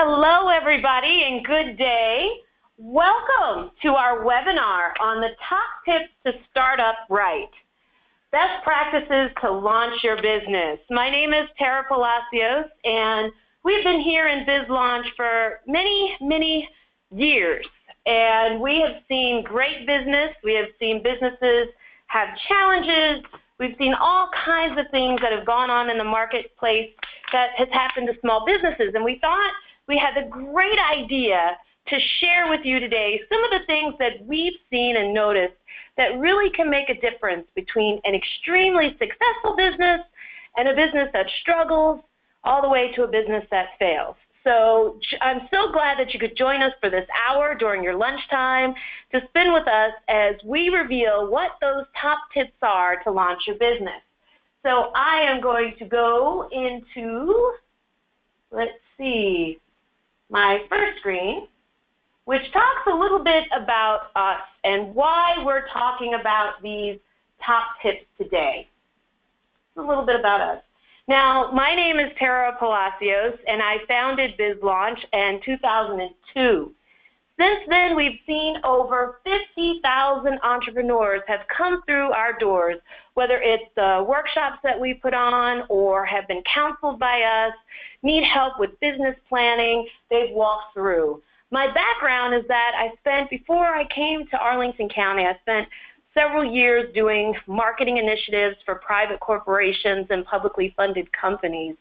Hello, everybody, and good day. Welcome to our webinar on the top tips to start up right. Best practices to launch your business. My name is Tara Palacios, and we've been here in BizLaunch for many years. And we have seen great business. We have seen businesses have challenges. We've seen all kinds of things that have gone on in the marketplace that has happened to small businesses. And we thought we had the great idea to share with you today some of the things that we've seen and noticed that really can make a difference between an extremely successful business and a business that struggles all the way to a business that fails. So I'm so glad that you could join us for this hour during your lunchtime to spend with us as we reveal what those top tips are to launch your business. So I am going to go into, let's see, my first screen, which talks a little bit about us and why we're talking about these top tips today. A little bit about us. Now, my name is Tara Palacios, and I founded BizLaunch in 2002. Since then, we've seen over 50,000 entrepreneurs have come through our doors, whether it's the workshops that we put on or have been counseled by us, need help with business planning, they've walked through. My background is that before I came to Arlington County, I spent several years doing marketing initiatives for private corporations and publicly funded companies.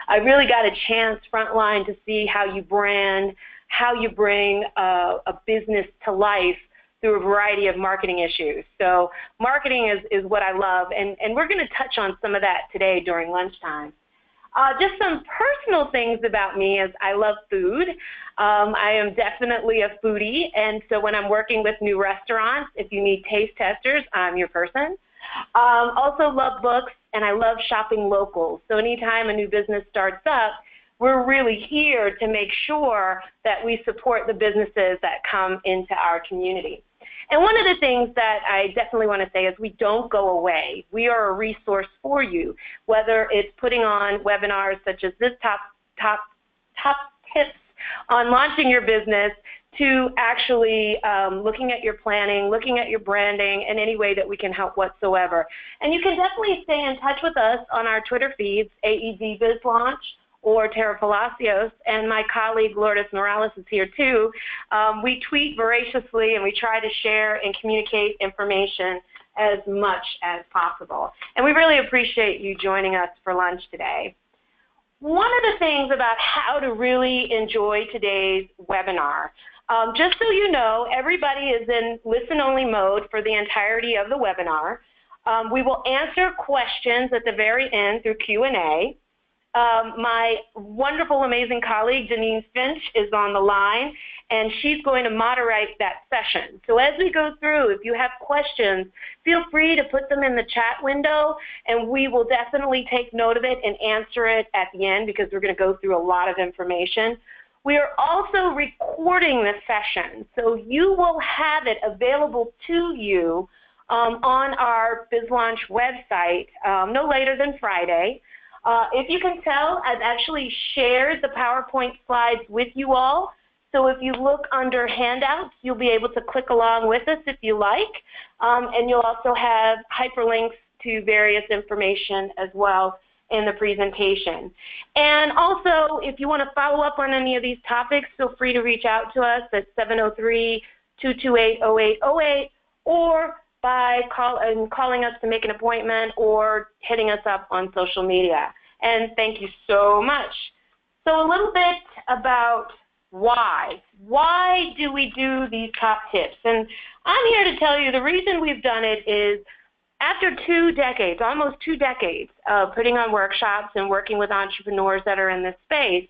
I really got a chance frontline to see how you brand, how you bring a business to life through a variety of marketing issues. So marketing is what I love, and we're going to touch on some of that today during lunchtime. Just some personal things about me is I love food. I am definitely a foodie, and so when I'm working with new restaurants, if you need taste testers, I'm your person. Also love books, and I love shopping local. So anytime a new business starts up, we're really here to make sure that we support the businesses that come into our community. And one of the things that I definitely want to say is we don't go away. We are a resource for you, whether it's putting on webinars such as this top tips on launching your business to actually looking at your planning, looking at your branding, in any way that we can help whatsoever. And you can definitely stay in touch with us on our Twitter feeds, AED BizLaunch, or Tara Palacios, and my colleague Lourdes Morales is here too. We tweet voraciously, and we try to share and communicate information as much as possible. And we really appreciate you joining us for lunch today. One of the things about how to really enjoy today's webinar, just so you know, everybody is in listen-only mode for the entirety of the webinar. We will answer questions at the very end through Q&A. My wonderful, amazing colleague, Janine Finch, is on the line, and she's going to moderate that session. So as we go through, if you have questions, feel free to put them in the chat window, and we will definitely take note of it and answer it at the end because we're going to go through a lot of information. We are also recording the session, so you will have it available to you on our BizLaunch website no later than Friday. If you can tell, I've actually shared the PowerPoint slides with you all. So if you look under handouts, you'll be able to click along with us if you like. And you'll also have hyperlinks to various information as well in the presentation. And also, if you want to follow up on any of these topics, feel free to reach out to us at 703-228-0808 or by calling us to make an appointment or hitting us up on social media. And thank you so much. So a little bit about why. Why do we do these top tips? And I'm here to tell you the reason we've done it is after 2 decades, almost 2 decades of putting on workshops and working with entrepreneurs that are in this space,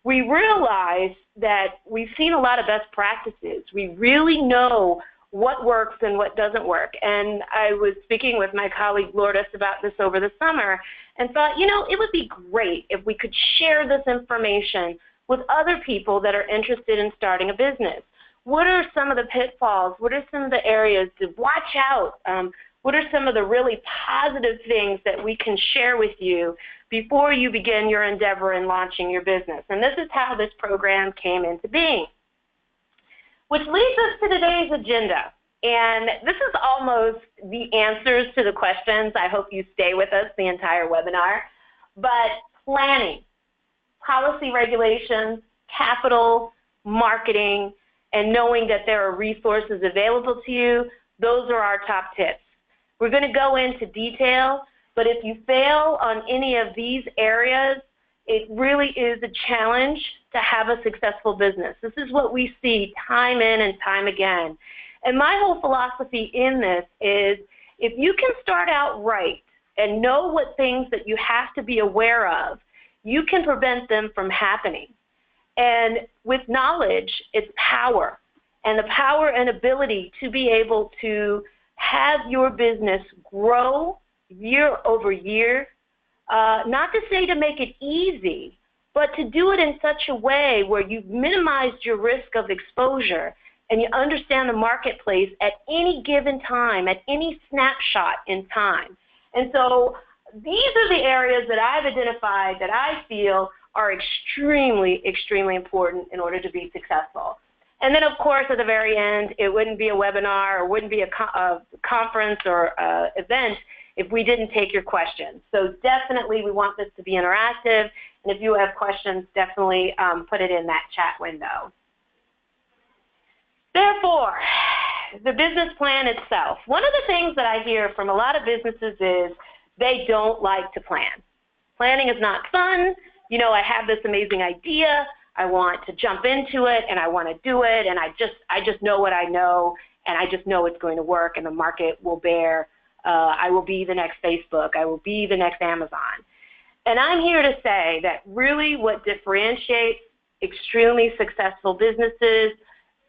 we realized that we've seen a lot of best practices. We really know what works and what doesn't work. And I was speaking with my colleague Lourdes about this over the summer and thought, you know, it would be great if we could share this information with other people that are interested in starting a business. What are some of the pitfalls? What are some of the areas to watch out? What are some of the really positive things that we can share with you before you begin your endeavor in launching your business? And this is how this program came into being. Which leads us to today's agenda. And this is almost the answers to the questions. I hope you stay with us the entire webinar. But planning, policy regulations, capital, marketing, and knowing that there are resources available to you, those are our top tips. We're going to go into detail, but if you fail on any of these areas, it really is a challenge to have a successful business. This is what we see time in and time again. And my whole philosophy in this is if you can start out right and know what things that you have to be aware of, you can prevent them from happening. And with knowledge, it's power, and the power and ability to be able to have your business grow year over year, not to say to make it easy, but to do it in such a way where you've minimized your risk of exposure and you understand the marketplace at any given time, at any snapshot in time. And so these are the areas that I've identified that I feel are extremely, extremely important in order to be successful. And then, of course, at the very end, it wouldn't be a webinar or wouldn't be a conference or event if we didn't take your questions. So definitely we want this to be interactive, and if you have questions, definitely put it in that chat window. Therefore, the business plan itself. One of the things that I hear from a lot of businesses is they don't like to plan. Planning is not fun. You know, I have this amazing idea. I want to jump into it, and I want to do it, and I just know what I know, and I just know it's going to work, and the market will bear. I will be the next Facebook. I will be the next Amazon. And I'm here to say that really what differentiates extremely successful businesses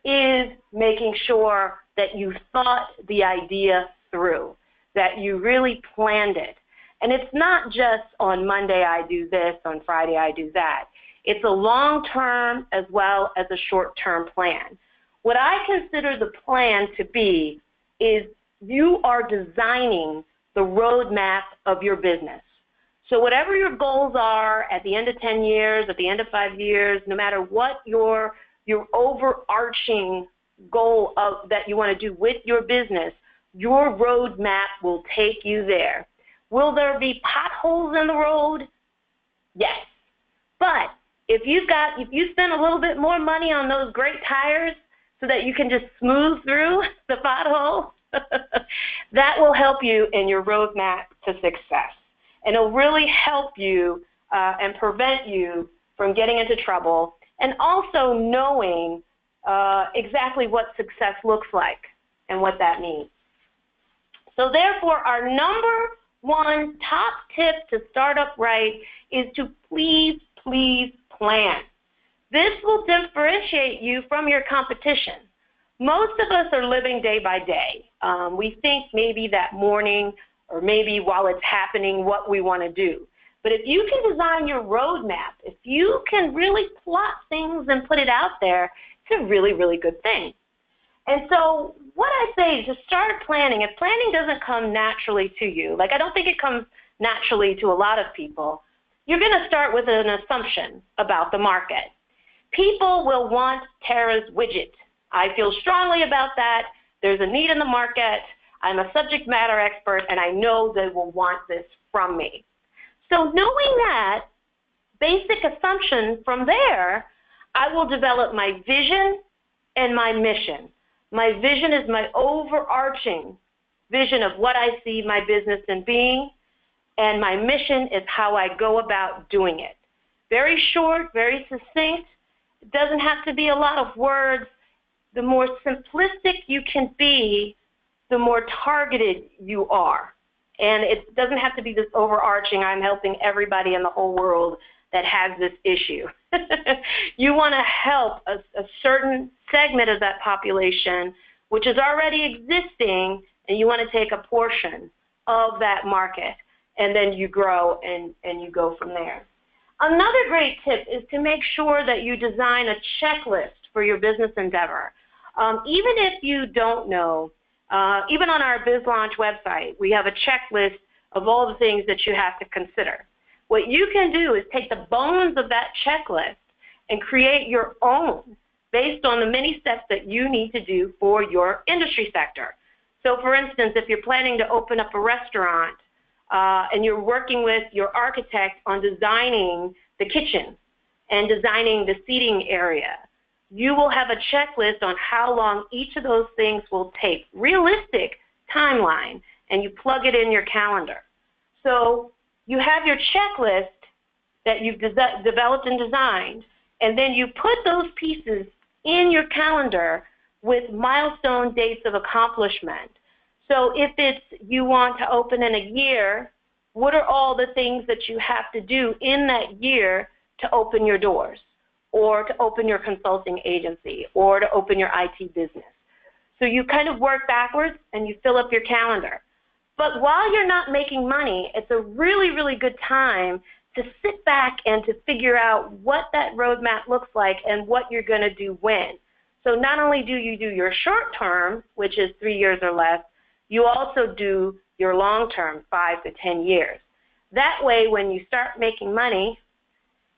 is making sure that you thought the idea through, that you really planned it. And it's not just on Monday I do this, on Friday I do that. It's a long-term as well as a short-term plan. What I consider the plan to be is you are designing the roadmap of your business. So whatever your goals are at the end of 10 years, at the end of 5 years, no matter what your overarching goal that you want to do with your business, your roadmap will take you there. Will there be potholes in the road? Yes. But if you spend a little bit more money on those great tires so that you can just smooth through the pothole, that will help you in your roadmap to success. And it'll really help you and prevent you from getting into trouble, and also knowing exactly what success looks like and what that means. So therefore, our number one top tip to start up right is to please, please plan. This will differentiate you from your competition. Most of us are living day by day. We think maybe that morning or maybe while it's happening what we want to do. But if you can design your roadmap, if you can really plot things and put it out there, it's a really, really good thing. And so what I say is to start planning. If planning doesn't come naturally to you, like I don't think it comes naturally to a lot of people, you're going to start with an assumption about the market. People will want Tara's widget. I feel strongly about that. There's a need in the market. I'm a subject matter expert, and I know they will want this from me. So knowing that basic assumption, from there, I will develop my vision and my mission. My vision is my overarching vision of what I see my business in being, and my mission is how I go about doing it. Very short, very succinct. It doesn't have to be a lot of words. The more simplistic you can be, the more targeted you are. And it doesn't have to be this overarching, I'm helping everybody in the whole world that has this issue. You want to help a certain segment of that population, which is already existing, and you want to take a portion of that market, and then you grow and you go from there. Another great tip is to make sure that you design a checklist for your business endeavor. Even if you don't know Even on our BizLaunch website, we have a checklist of all the things that you have to consider. What you can do is take the bones of that checklist and create your own based on the many steps that you need to do for your industry sector. So for instance, if you're planning to open up a restaurant and you're working with your architect on designing the kitchen and designing the seating area, you will have a checklist on how long each of those things will take, realistic timeline, and you plug it in your calendar. So you have your checklist that you've developed and designed, and then you put those pieces in your calendar with milestone dates of accomplishment. So if it's you want to open in a year, what are all the things that you have to do in that year to open your doors, or to open your consulting agency, or to open your IT business? So you kind of work backwards and you fill up your calendar. But while you're not making money, it's a really, really good time to sit back and to figure out what that roadmap looks like and what you're going to do when. So not only do you do your short term, which is 3 years or less, you also do your long term, 5 to 10 years. That way, when you start making money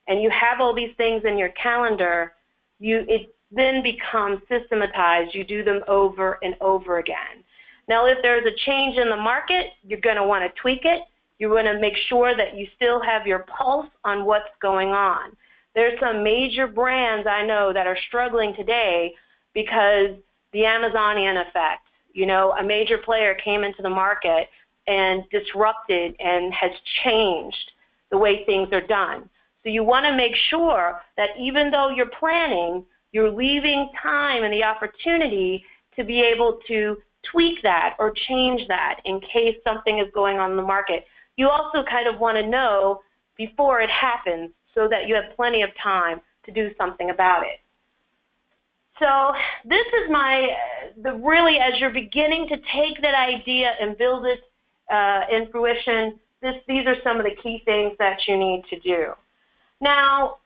and you have all these things in your calendar, it then becomes systematized. You do them over and over again. Now, if there's a change in the market, you're going to want to tweak it. You want to make sure that you still have your pulse on what's going on. There's some major brands I know that are struggling today because the Amazonian effect. You know, a major player came into the market and disrupted and has changed the way things are done. So you want to make sure that even though you're planning, you're leaving time and the opportunity to be able to tweak that or change that in case something is going on in the market. You also kind of want to know before it happens so that you have plenty of time to do something about it. So this is really, as you're beginning to take that idea and build it in fruition, these are some of the key things that you need to do. Now,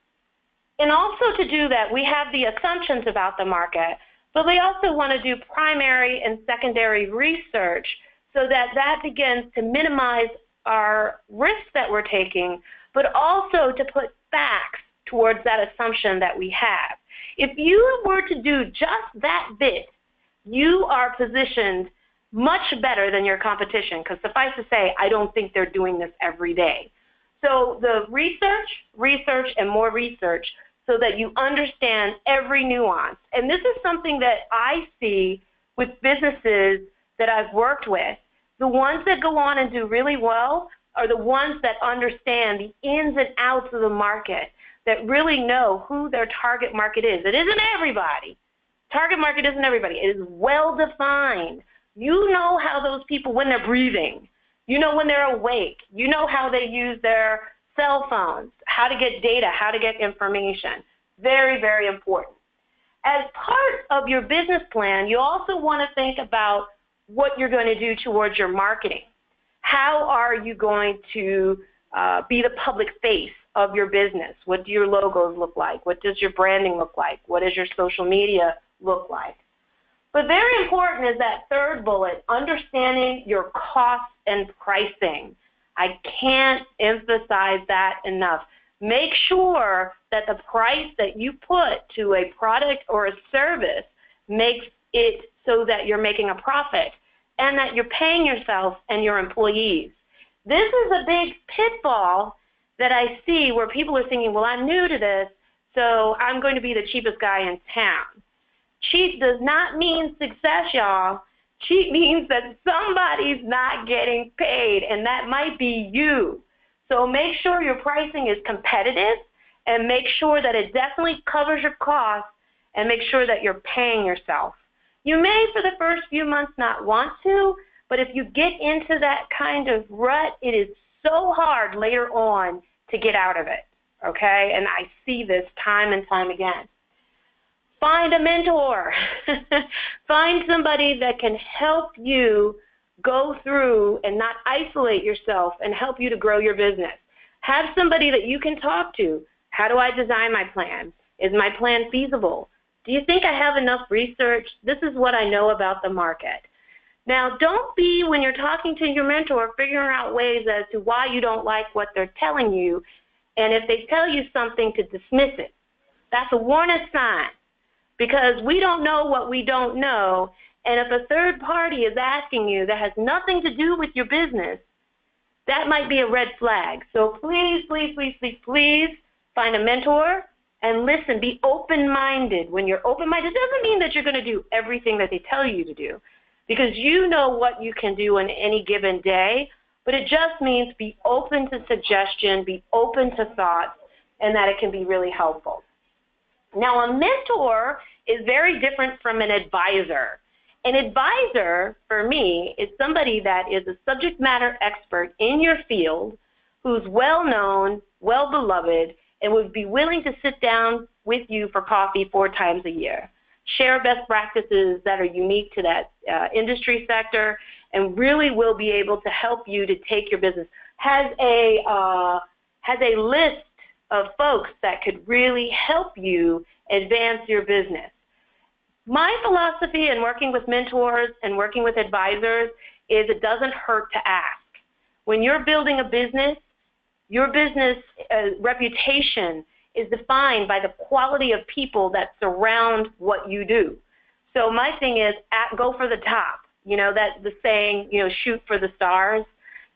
and also to do that, we have the assumptions about the market, but we also want to do primary and secondary research so that begins to minimize our risks that we're taking, but also to put facts towards that assumption that we have. If you were to do just that bit, you are positioned much better than your competition, because suffice to say, I don't think they're doing this every day. So the research, and more research so that you understand every nuance. And this is something that I see with businesses that I've worked with. The ones that go on and do really well are the ones that understand the ins and outs of the market, that really know who their target market is. It isn't everybody. Target market isn't everybody. It is well defined. You know how those people, when they're breathing, you know when they're awake, you know how they use their cell phones, how to get data, how to get information. Very, very important. As part of your business plan, you also want to think about what you're going to do towards your marketing. How are you going to be the public face of your business? What do your logos look like? What does your branding look like? What does your social media look like? But very important is that third bullet, understanding your costs and pricing. I can't emphasize that enough. Make sure that the price that you put to a product or a service makes it so that you're making a profit and that you're paying yourself and your employees. This is a big pitfall that I see where people are thinking, well, I'm new to this, so I'm going to be the cheapest guy in town. Cheap does not mean success, y'all. Cheap means that somebody's not getting paid, and that might be you. So make sure your pricing is competitive and make sure that it definitely covers your costs and make sure that you're paying yourself. You may, for the first few months, not want to, but if you get into that kind of rut, it is so hard later on to get out of it, okay? And I see this time and time again. Find a mentor. Find somebody that can help you go through and not isolate yourself and help you to grow your business. Have somebody that you can talk to. How do I design my plan? Is my plan feasible? Do you think I have enough research? This is what I know about the market. Now, don't be, when you're talking to your mentor, figuring out ways as to why you don't like what they're telling you, and if they tell you something, to dismiss it. That's a warning sign, because we don't know what we don't know, and if a third party is asking you that has nothing to do with your business, that might be a red flag. So please, please, please, please, please find a mentor and listen. Be open-minded. When you're open-minded, it doesn't mean that you're going to do everything that they tell you to do, because you know what you can do in any given day, but it just means be open to suggestion, be open to thoughts, and that it can be really helpful. Now, a mentor is very different from an advisor. An advisor, for me, is somebody that is a subject matter expert in your field, who's well-known, well-beloved, and would be willing to sit down with you for coffee 4 times a year, share best practices that are unique to that industry sector, and really will be able to help you to take your business. Has a list of folks that could really help you advance your business. My philosophy in working with mentors and working with advisors is it doesn't hurt to ask. When you're building a business, your business reputation is defined by the quality of people that surround what you do. So my thing is, go for the top. You know, that's the saying, you know, shoot for the stars.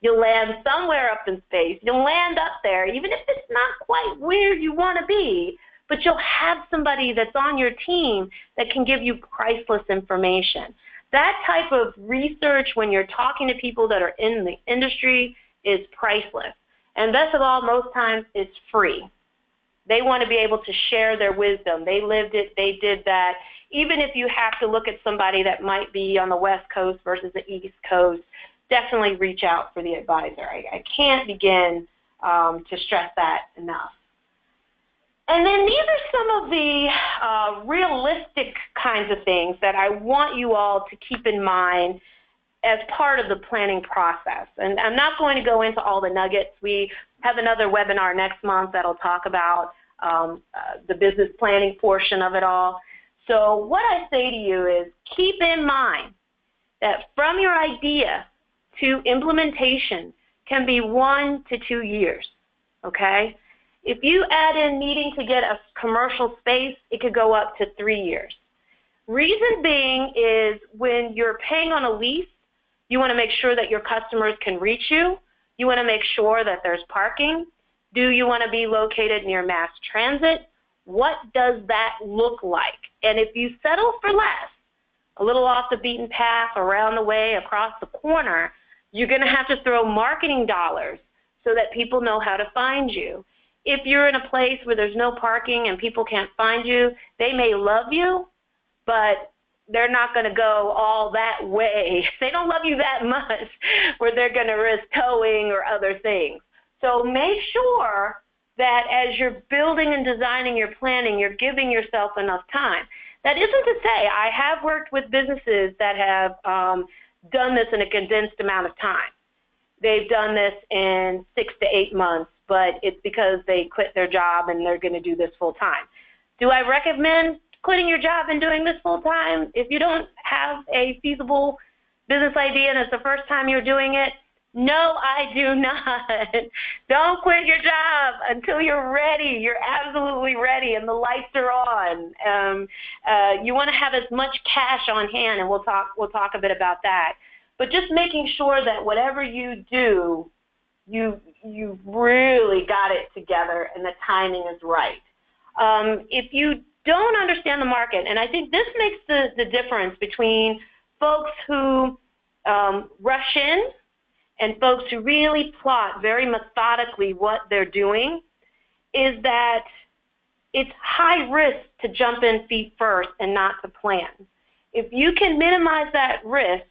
You'll land somewhere up in space. You'll land up there, even if it's not quite where you want to be, but you'll have somebody that's on your team that can give you priceless information. That type of research, when you're talking to people that are in the industry, is priceless. And best of all, most times it's free. They want to be able to share their wisdom. They lived it. They did that. Even if you have to look at somebody that might be on the West Coast versus the East Coast, definitely reach out for the advisor. I can't begin to stress that enough. And then these are some of the realistic kinds of things that I want you all to keep in mind as part of the planning process. And I'm not going to go into all the nuggets. We have another webinar next month that'll talk about the business planning portion of it all. So what I say to you is keep in mind that from your idea to implementation can be 1 to 2 years, okay? If you add in needing to get a commercial space, it could go up to 3 years. Reason being is when you're paying on a lease, you want to make sure that your customers can reach you. You want to make sure that there's parking. Do you want to be located near mass transit? What does that look like? And if you settle for less, a little off the beaten path, around the way, across the corner, you're going to have to throw marketing dollars so that people know how to find you. If you're in a place where there's no parking and people can't find you, they may love you, but they're not going to go all that way. They don't love you that much where they're going to risk towing or other things. So make sure that as you're building and designing your planning, you're giving yourself enough time. That isn't to say I have worked with businesses that have done this in a condensed amount of time. They've done this in 6 to 8 months, but it's because they quit their job and they're going to do this full time. Do I recommend quitting your job and doing this full time if you don't have a feasible business idea and it's the first time you're doing it? No, I do not. Don't quit your job until you're ready. You're absolutely ready and the lights are on. You want to have as much cash on hand, and we'll talk a bit about that. But just making sure that whatever you do, you really got it together and the timing is right. If you don't understand the market, and I think this makes the difference between folks who rush in and folks who really plot very methodically what they're doing, is that it's high risk to jump in feet first and not to plan. If you can minimize that risk,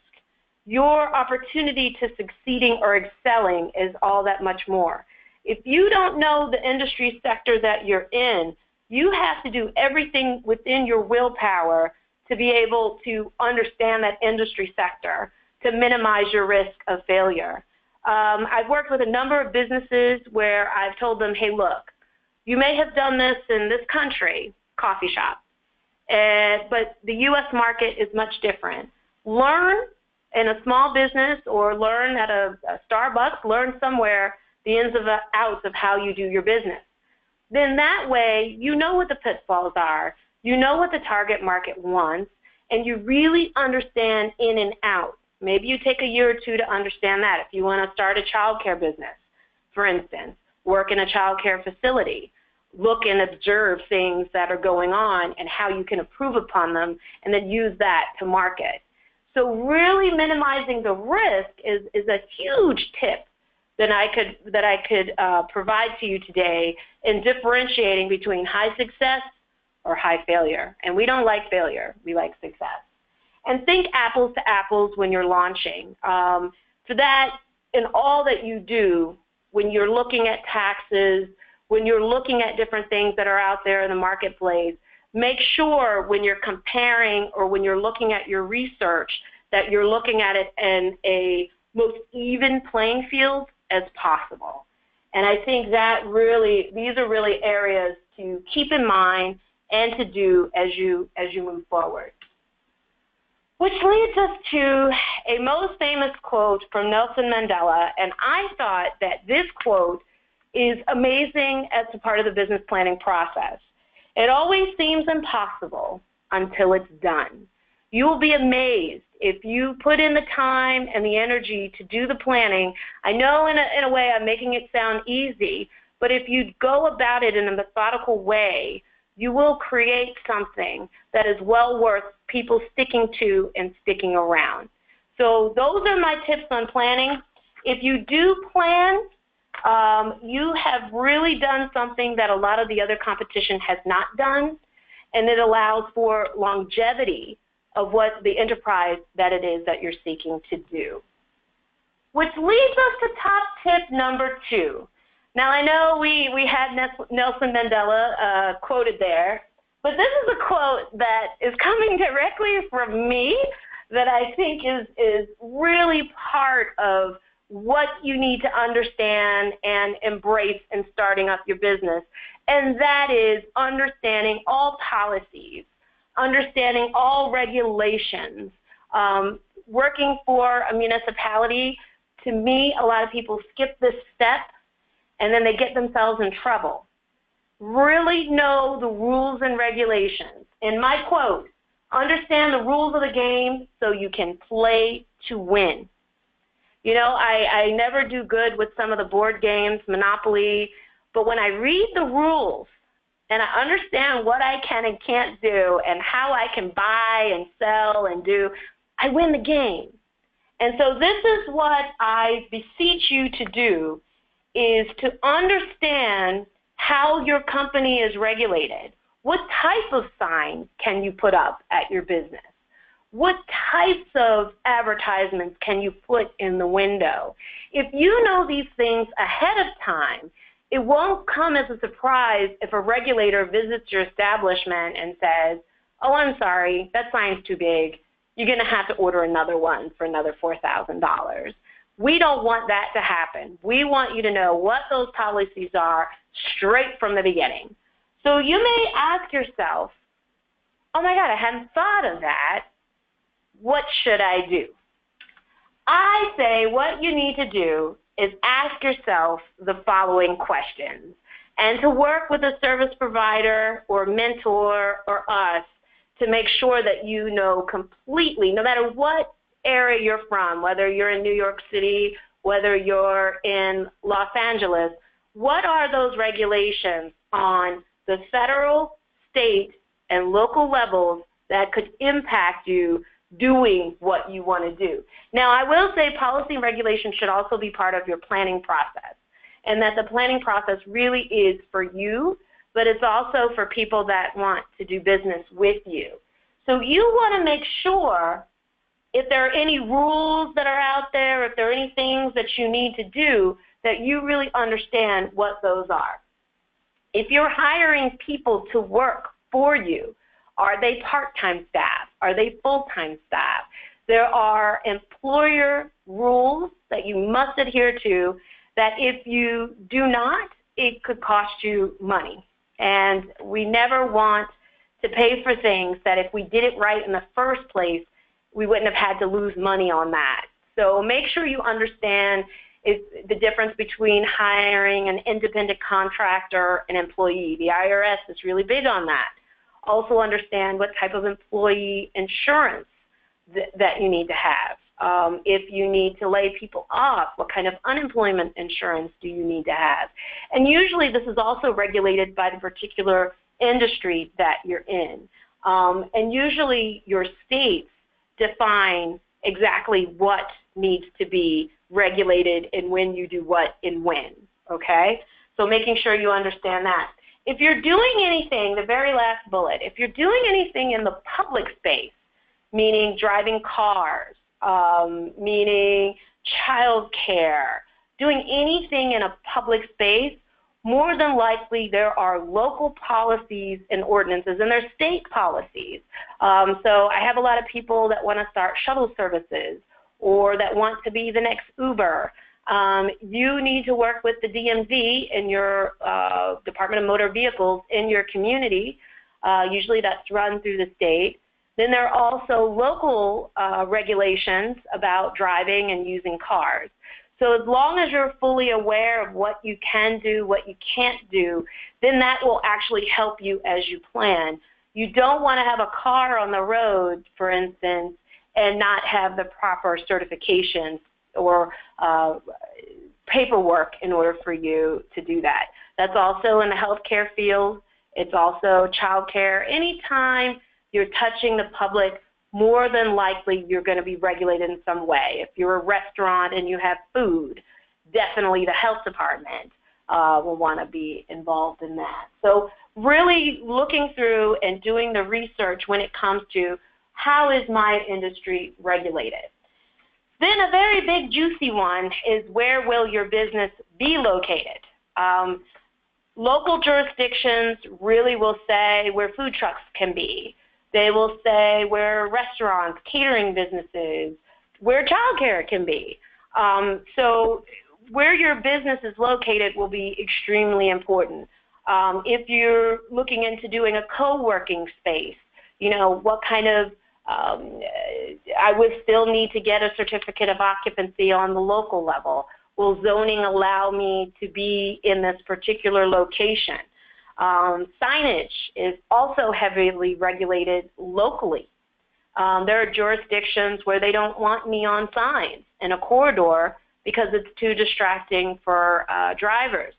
your opportunity to succeeding or excelling is all that much more. If you don't know the industry sector that you're in, you have to do everything within your willpower to be able to understand that industry sector to minimize your risk of failure. I've worked with a number of businesses where I've told them, hey, look, you may have done this in this country, coffee shop, but the U.S. market is much different. Learn in a small business or learn at a Starbucks, learn somewhere the ins and outs of how you do your business. Then that way you know what the pitfalls are, you know what the target market wants, and you really understand in and out. Maybe you take a year or two to understand that. If you want to start a child care business, for instance, work in a child care facility, look and observe things that are going on and how you can improve upon them and then use that to market. So really minimizing the risk is a huge tip that I could provide to you today in differentiating between high success or high failure. And we don't like failure, we like success. And think apples to apples when you're launching. For that, in all that you do, when you're looking at taxes, when you're looking at different things that are out there in the marketplace, make sure when you're comparing or when you're looking at your research that you're looking at it in a most even playing field as possible. And I think that really, these are really areas to keep in mind and to do as you move forward. Which leads us to a most famous quote from Nelson Mandela, and I thought that this quote is amazing as a part of the business planning process. It always seems impossible until it's done. You will be amazed if you put in the time and the energy to do the planning. I know in a way I'm making it sound easy, but if you go about it in a methodical way, you will create something that is well worth people sticking to and sticking around. So those are my tips on planning. If you do plan, you have really done something that a lot of the other competition has not done, and it allows for longevity of what the enterprise that it is that you're seeking to do. Which leads us to top tip number 2. Now, I know we had Nelson Mandela quoted there, but this is a quote that is coming directly from me that I think is really part of what you need to understand and embrace in starting up your business, and that is understanding all policies, understanding all regulations. Working for a municipality, to me, a lot of people skip this step and then they get themselves in trouble. Really know the rules and regulations. In my quote, understand the rules of the game so you can play to win. You know, I never do good with some of the board games, Monopoly, but when I read the rules and I understand what I can and can't do and how I can buy and sell and do, I win the game. And so this is what I beseech you to do, is to understand how your company is regulated. What type of sign can you put up at your business? What types of advertisements can you put in the window? If you know these things ahead of time, it won't come as a surprise if a regulator visits your establishment and says, oh, I'm sorry, that sign's too big. You're going to have to order another one for another $4,000. We don't want that to happen. We want you to know what those policies are straight from the beginning. So you may ask yourself, oh my God, I hadn't thought of that. What should I do? I say what you need to do is ask yourself the following questions, and to work with a service provider or mentor or us to make sure that you know completely, no matter what area you're from, whether you're in New York City, whether you're in Los Angeles, what are those regulations on the federal, state, and local levels that could impact you doing what you want to do. Now, I will say policy and regulation should also be part of your planning process, and that the planning process really is for you, but it's also for people that want to do business with you. So you want to make sure if there are any rules that are out there, if there are any things that you need to do, that you really understand what those are. If you're hiring people to work for you, are they part-time staff? Are they full-time staff? There are employer rules that you must adhere to that if you do not, it could cost you money. And we never want to pay for things that if we did it right in the first place, we wouldn't have had to lose money on that. So make sure you understand the difference between hiring an independent contractor and employee. The IRS is really big on that. Also understand what type of employee insurance that you need to have. If you need to lay people off, what kind of unemployment insurance do you need to have? And usually this is also regulated by the particular industry that you're in. And usually your states define exactly what needs to be regulated and when you do what and when, okay? So making sure you understand that. If you're doing anything, the very last bullet, if you're doing anything in the public space, meaning driving cars, meaning child care, doing anything in a public space, more than likely there are local policies and ordinances, and there's state policies. So I have a lot of people that want to start shuttle services or that want to be the next Uber. You need to work with the DMV in your Department of Motor Vehicles in your community. Usually that's run through the state. Then there are also local regulations about driving and using cars. So as long as you're fully aware of what you can do, what you can't do, then that will actually help you as you plan. You don't want to have a car on the road, for instance, and not have the proper certifications or paperwork in order for you to do that. That's also in the healthcare field. It's also child care. Anytime you're touching the public, more than likely you're going to be regulated in some way. If you're a restaurant and you have food, definitely the health department will want to be involved in that. So really looking through and doing the research when it comes to how is my industry regulated. Then a very big juicy one is where will your business be located? Local jurisdictions really will say where food trucks can be. They will say where restaurants, catering businesses, where childcare can be. So where your business is located will be extremely important. If you're looking into doing a co-working space, you know, what kind of, I would still need to get a certificate of occupancy on the local level. Will zoning allow me to be in this particular location? Signage is also heavily regulated locally. There are jurisdictions where they don't want neon signs in a corridor because it's too distracting for drivers.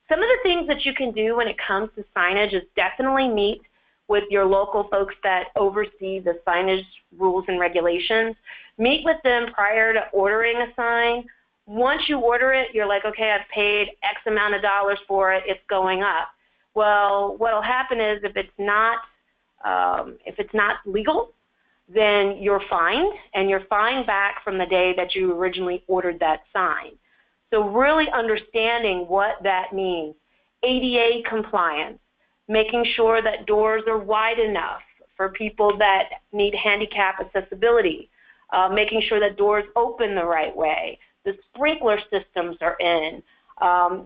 Some of the things that you can do when it comes to signage is definitely meet with your local folks that oversee the signage rules and regulations. Meet with them prior to ordering a sign. Once you order it, you're like, okay, I've paid X amount of dollars for it, it's going up. Well, what will happen is if it's not legal, then you're fined, and you're fined back from the day that you originally ordered that sign. So really understanding what that means. ADA compliance, making sure that doors are wide enough for people that need handicap accessibility, making sure that doors open the right way, the sprinkler systems are in.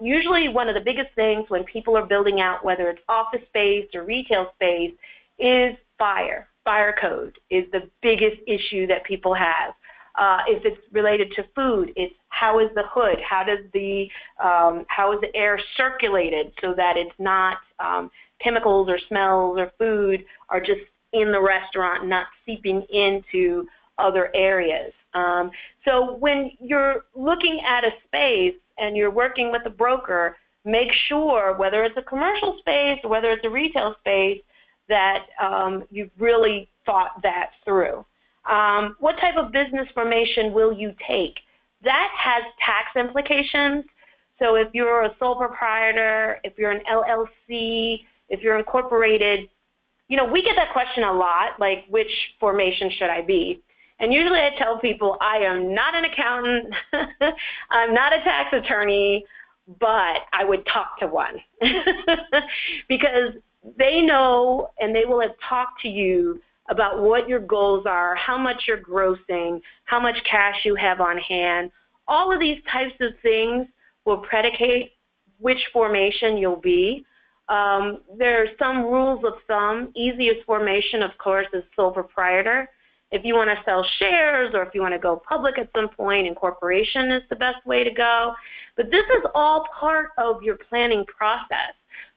Usually one of the biggest things when people are building out, whether it's office space or retail space, is fire. Fire code is the biggest issue that people have. If it's related to food, it's how is the hood? How is the air circulated so that it's not chemicals or smells or food are just in the restaurant, not seeping into other areas. So when you're looking at a space and you're working with a broker, make sure, whether it's a commercial space or whether it's a retail space, that you've really thought that through. What type of business formation will you take? That has tax implications. So if you're a sole proprietor, if you're an LLC, if you're incorporated, you know, we get that question a lot, like which formation should I be? And usually I tell people I am not an accountant, I'm not a tax attorney, but I would talk to one because they know and they will have talked to you about what your goals are, how much you're grossing, how much cash you have on hand. All of these types of things will predicate which formation you'll be. There are some rules of thumb. Easiest formation, of course, is sole proprietor. If you want to sell shares or if you want to go public at some point, incorporation is the best way to go. But this is all part of your planning process.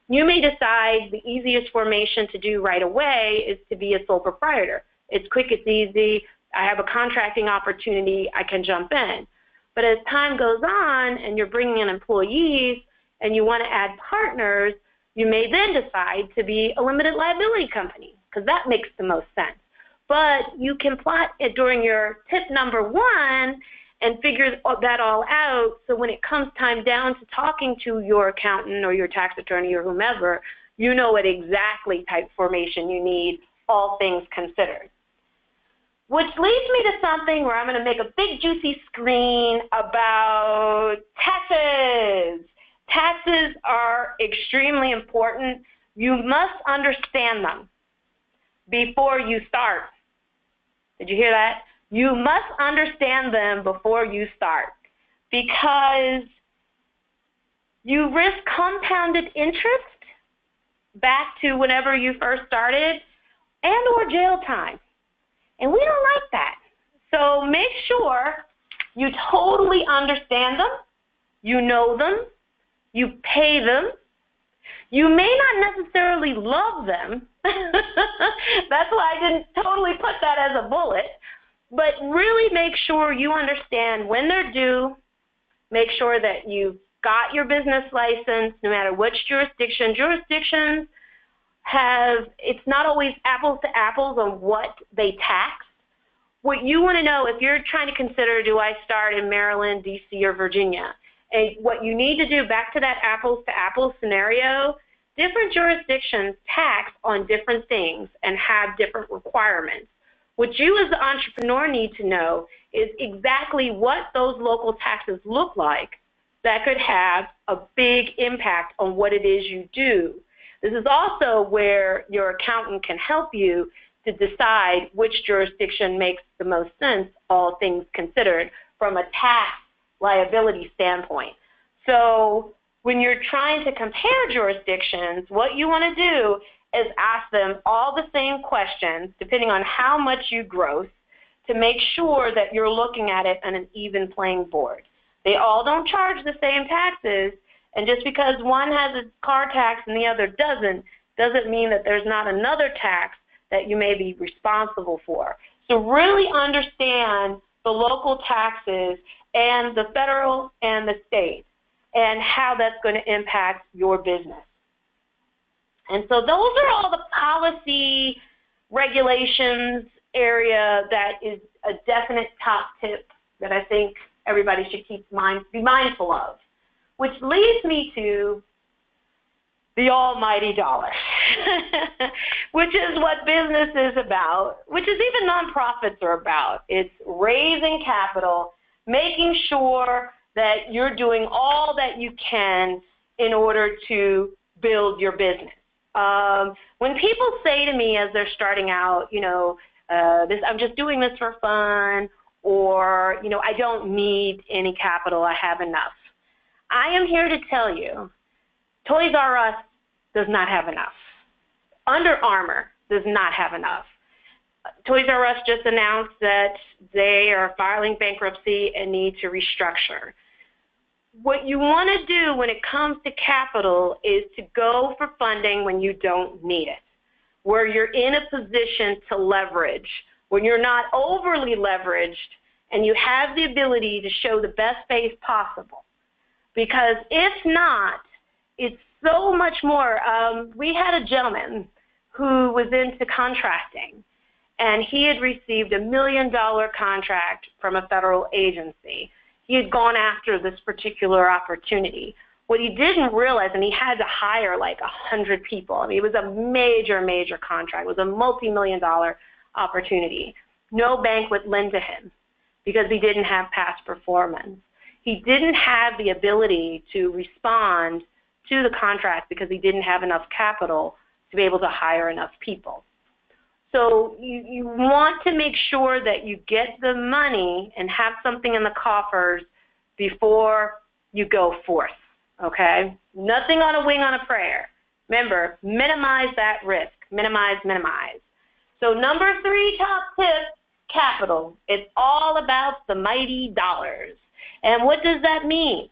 You may decide the easiest formation to do right away is to be a sole proprietor. It's quick, it's easy, I have a contracting opportunity, I can jump in. But as time goes on and you're bringing in employees and you want to add partners, you may then decide to be a limited liability company because that makes the most sense. But you can plot it during your tip number 1 and figure that all out, so when it comes time down to talking to your accountant or your tax attorney or whomever, you know what exactly type formation you need, all things considered. Which leads me to something where I'm going to make a big juicy screen about taxes. Taxes are extremely important. You must understand them before you start. Did you hear that? You must understand them before you start because you risk compounded interest back to whenever you first started and or jail time. And we don't like that. So make sure you totally understand them, you know them, you pay them. You may not necessarily love them. That's why I didn't totally put that as a bullet. But really make sure you understand when they're due. Make sure that you've got your business license, no matter which jurisdiction. Jurisdictions it's not always apples to apples on what they tax. What you want to know, if you're trying to consider, do I start in Maryland, D.C., or Virginia? And what you need to do, back to that apples to apples scenario, different jurisdictions tax on different things and have different requirements. What you as the entrepreneur need to know is exactly what those local taxes look like that could have a big impact on what it is you do. This is also where your accountant can help you to decide which jurisdiction makes the most sense, all things considered, from a tax liability standpoint. So when you're trying to compare jurisdictions, what you want to do is ask them all the same questions, depending on how much you gross, to make sure that you're looking at it on an even playing board. They all don't charge the same taxes, and just because one has a car tax and the other doesn't mean that there's not another tax that you may be responsible for. So really understand the local taxes and the federal and the state and how that's going to impact your business. And so those are all the policy regulations area that is a definite top tip that I think everybody should be mindful of, which leads me to the almighty dollar, which is what business is about, which is even nonprofits are about. It's raising capital, making sure that you're doing all that you can in order to build your business. When people say to me as they're starting out, I'm just doing this for fun, or, I don't need any capital, I have enough. I am here to tell you, Toys R Us does not have enough. Under Armour does not have enough. Toys R Us just announced that they are filing bankruptcy and need to restructure. What you want to do when it comes to capital is to go for funding when you don't need it, where you're in a position to leverage, when you're not overly leveraged and you have the ability to show the best face possible. Because if not, it's so much more. We had a gentleman who was into contracting, and he had received $1 million contract from a federal agency. He had gone after this particular opportunity. What he didn't realize, and he had to hire like 100 people. I mean, it was a major, major contract. It was a multi-million-dollar opportunity. No bank would lend to him because he didn't have past performance. He didn't have the ability to respond to the contract because he didn't have enough capital to be able to hire enough people. So you want to make sure that you get the money and have something in the coffers before you go forth, okay? Nothing on a wing on a prayer. Remember, minimize that risk. Minimize, minimize. So number 3 top tip capital. It's all about the mighty dollars. And what does that mean?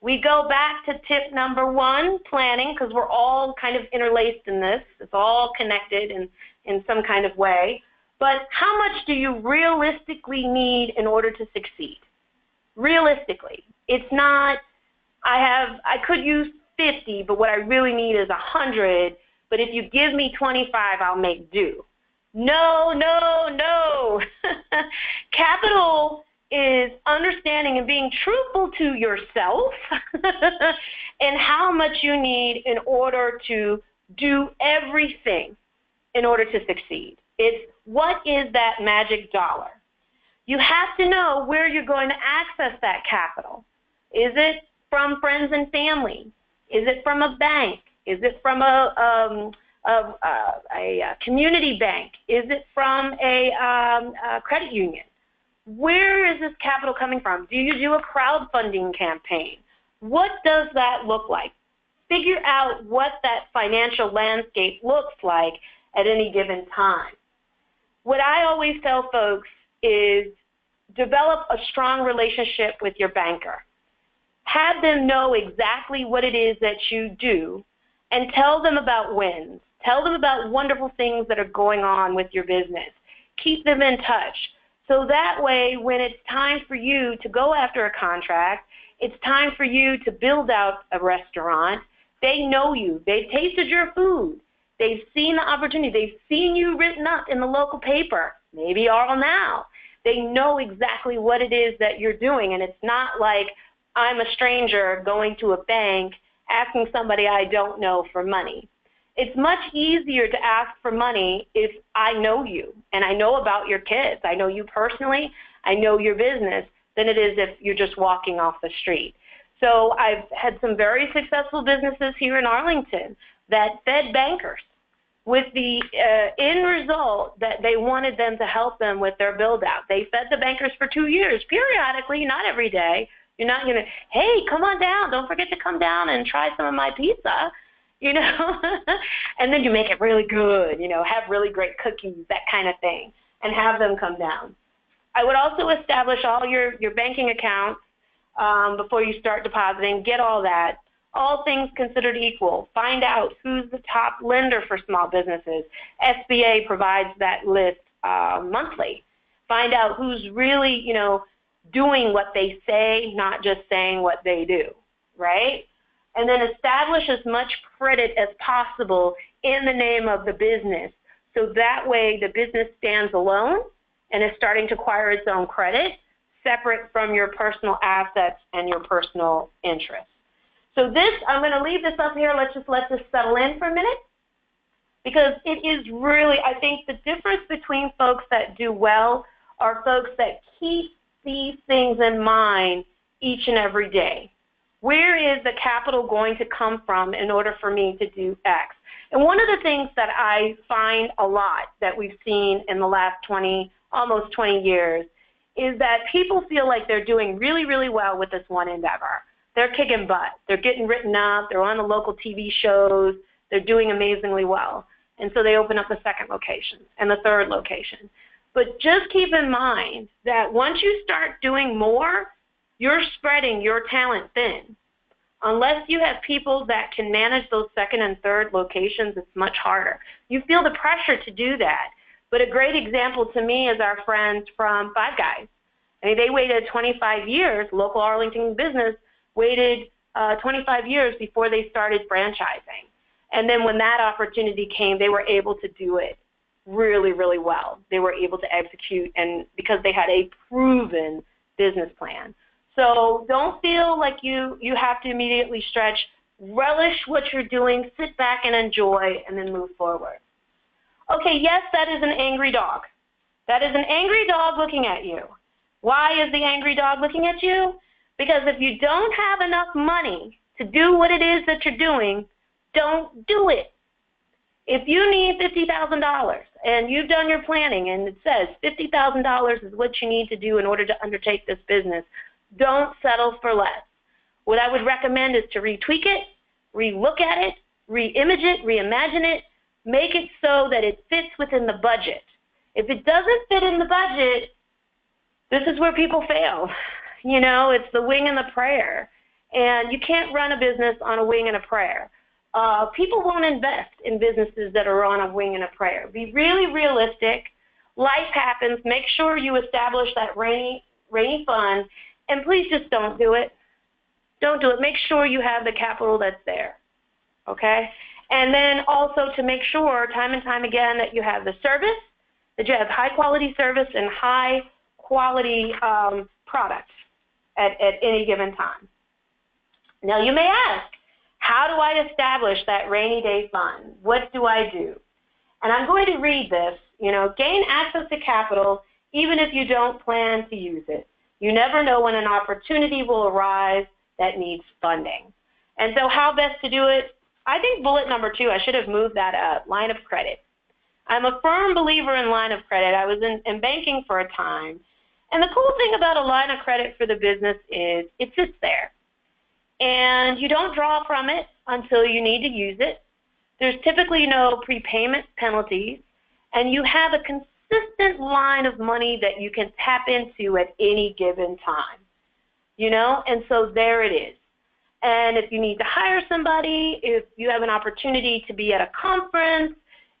We go back to tip number 1, planning, because we're all kind of interlaced in this. It's all connected in some kind of way. But how much do you realistically need in order to succeed? Realistically. It's not, I could use 50, but what I really need is 100. But if you give me 25, I'll make do. No, no, no. Capital is understanding and being truthful to yourself and how much you need in order to do everything in order to succeed. It's what is that magic dollar? You have to know where you're going to access that capital. Is it from friends and family? Is it from a bank? Is it from a community bank? Is it from a credit union? Where is this capital coming from? Do you do a crowdfunding campaign? What does that look like? Figure out what that financial landscape looks like at any given time. What I always tell folks is develop a strong relationship with your banker. Have them know exactly what it is that you do and tell them about wins. Tell them about wonderful things that are going on with your business. Keep them in touch. So that way, when it's time for you to go after a contract, it's time for you to build out a restaurant, they know you. They've tasted your food. They've seen the opportunity. They've seen you written up in the local paper, maybe all now. They know exactly what it is that you're doing, and it's not like I'm a stranger going to a bank asking somebody I don't know for money. It's much easier to ask for money if I know you and I know about your kids. I know you personally. I know your business than it is if you're just walking off the street. So I've had some very successful businesses here in Arlington that fed bankers with the end result that they wanted them to help them with their build out. They fed the bankers for 2 years, periodically, not every day. You're not going to, hey, come on down. Don't forget to come down and try some of my pizza. You know, and then you make it really good, you know, have really great cookies, that kind of thing, and have them come down. I would also establish all your banking accounts before you start depositing, get all that. All things considered equal. Find out who's the top lender for small businesses. SBA provides that list monthly. Find out who's really, you know, doing what they say, not just saying what they do, right? And then establish as much credit as possible in the name of the business. So that way the business stands alone and is starting to acquire its own credit, separate from your personal assets and your personal interests. So this, I'm going to leave this up here. Let's just let this settle in for a minute, because it is really, I think the difference between folks that do well are folks that keep these things in mind each and every day. Where is the capital going to come from in order for me to do X? And one of the things that I find a lot that we've seen in the last almost 20 years is that people feel like they're doing really, really well with this one endeavor. They're kicking butt. They're getting written up. They're on the local TV shows. They're doing amazingly well. And so they open up a second location and the third location. But just keep in mind that once you start doing more, you're spreading your talent thin. Unless you have people that can manage those second and third locations, it's much harder. You feel the pressure to do that. But a great example to me is our friends from Five Guys. I mean, they waited 25 years, local Arlington business waited 25 years before they started franchising. And then when that opportunity came, they were able to do it really, really well. They were able to execute, and because they had a proven business plan. So don't feel like you have to immediately stretch. Relish what you're doing, sit back and enjoy, and then move forward. Okay, yes, that is an angry dog. That is an angry dog looking at you. Why is the angry dog looking at you? Because if you don't have enough money to do what it is that you're doing, don't do it. If you need $50,000 and you've done your planning and it says $50,000 is what you need to do in order to undertake this business, don't settle for less. What I would recommend is to retweak it, re-look at it, re-image it, reimagine it, make it so that it fits within the budget. If it doesn't fit in the budget, this is where people fail. You know, it's the wing and the prayer. And you can't run a business on a wing and a prayer. People won't invest in businesses that are on a wing and a prayer. Be really realistic. Life happens. Make sure you establish that rainy fund. And please just don't do it. Don't do it. Make sure you have the capital that's there. Okay? And then also to make sure time and time again that you have the service, that you have high-quality service and high-quality product at any given time. Now, you may ask, how do I establish that rainy day fund? What do I do? And I'm going to read this. You know, gain access to capital even if you don't plan to use it. You never know when an opportunity will arise that needs funding. And so how best to do it? I think bullet number 2, I should have moved that up, line of credit. I'm a firm believer in line of credit. I was in banking for a time. And the cool thing about a line of credit for the business is it sits there. And you don't draw from it until you need to use it. There's typically no prepayment penalties. And you have a consistent line of money that you can tap into at any given time. You know, and so there it is. And if you need to hire somebody, if you have an opportunity to be at a conference,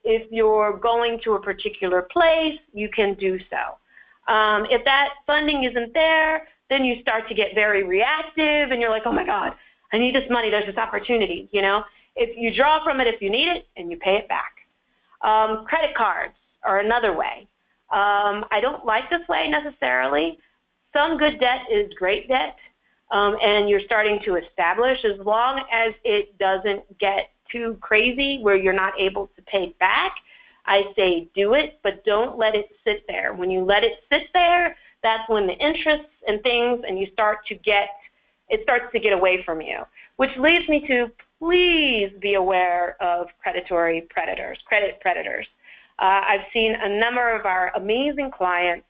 if you're going to a particular place, you can do so. If that funding isn't there, then you start to get very reactive and you're like, oh my God, I need this money, there's this opportunity, you know. If you draw from it if you need it and you pay it back. Credit cards are another way. I don't like this way necessarily. Some good debt is great debt, and you're starting to establish as long as it doesn't get too crazy where you're not able to pay back. I say do it, but don't let it sit there. When you let it sit there, that's when the interests and things and it starts to get away from you, which leads me to please be aware of credit predators. I've seen a number of our amazing clients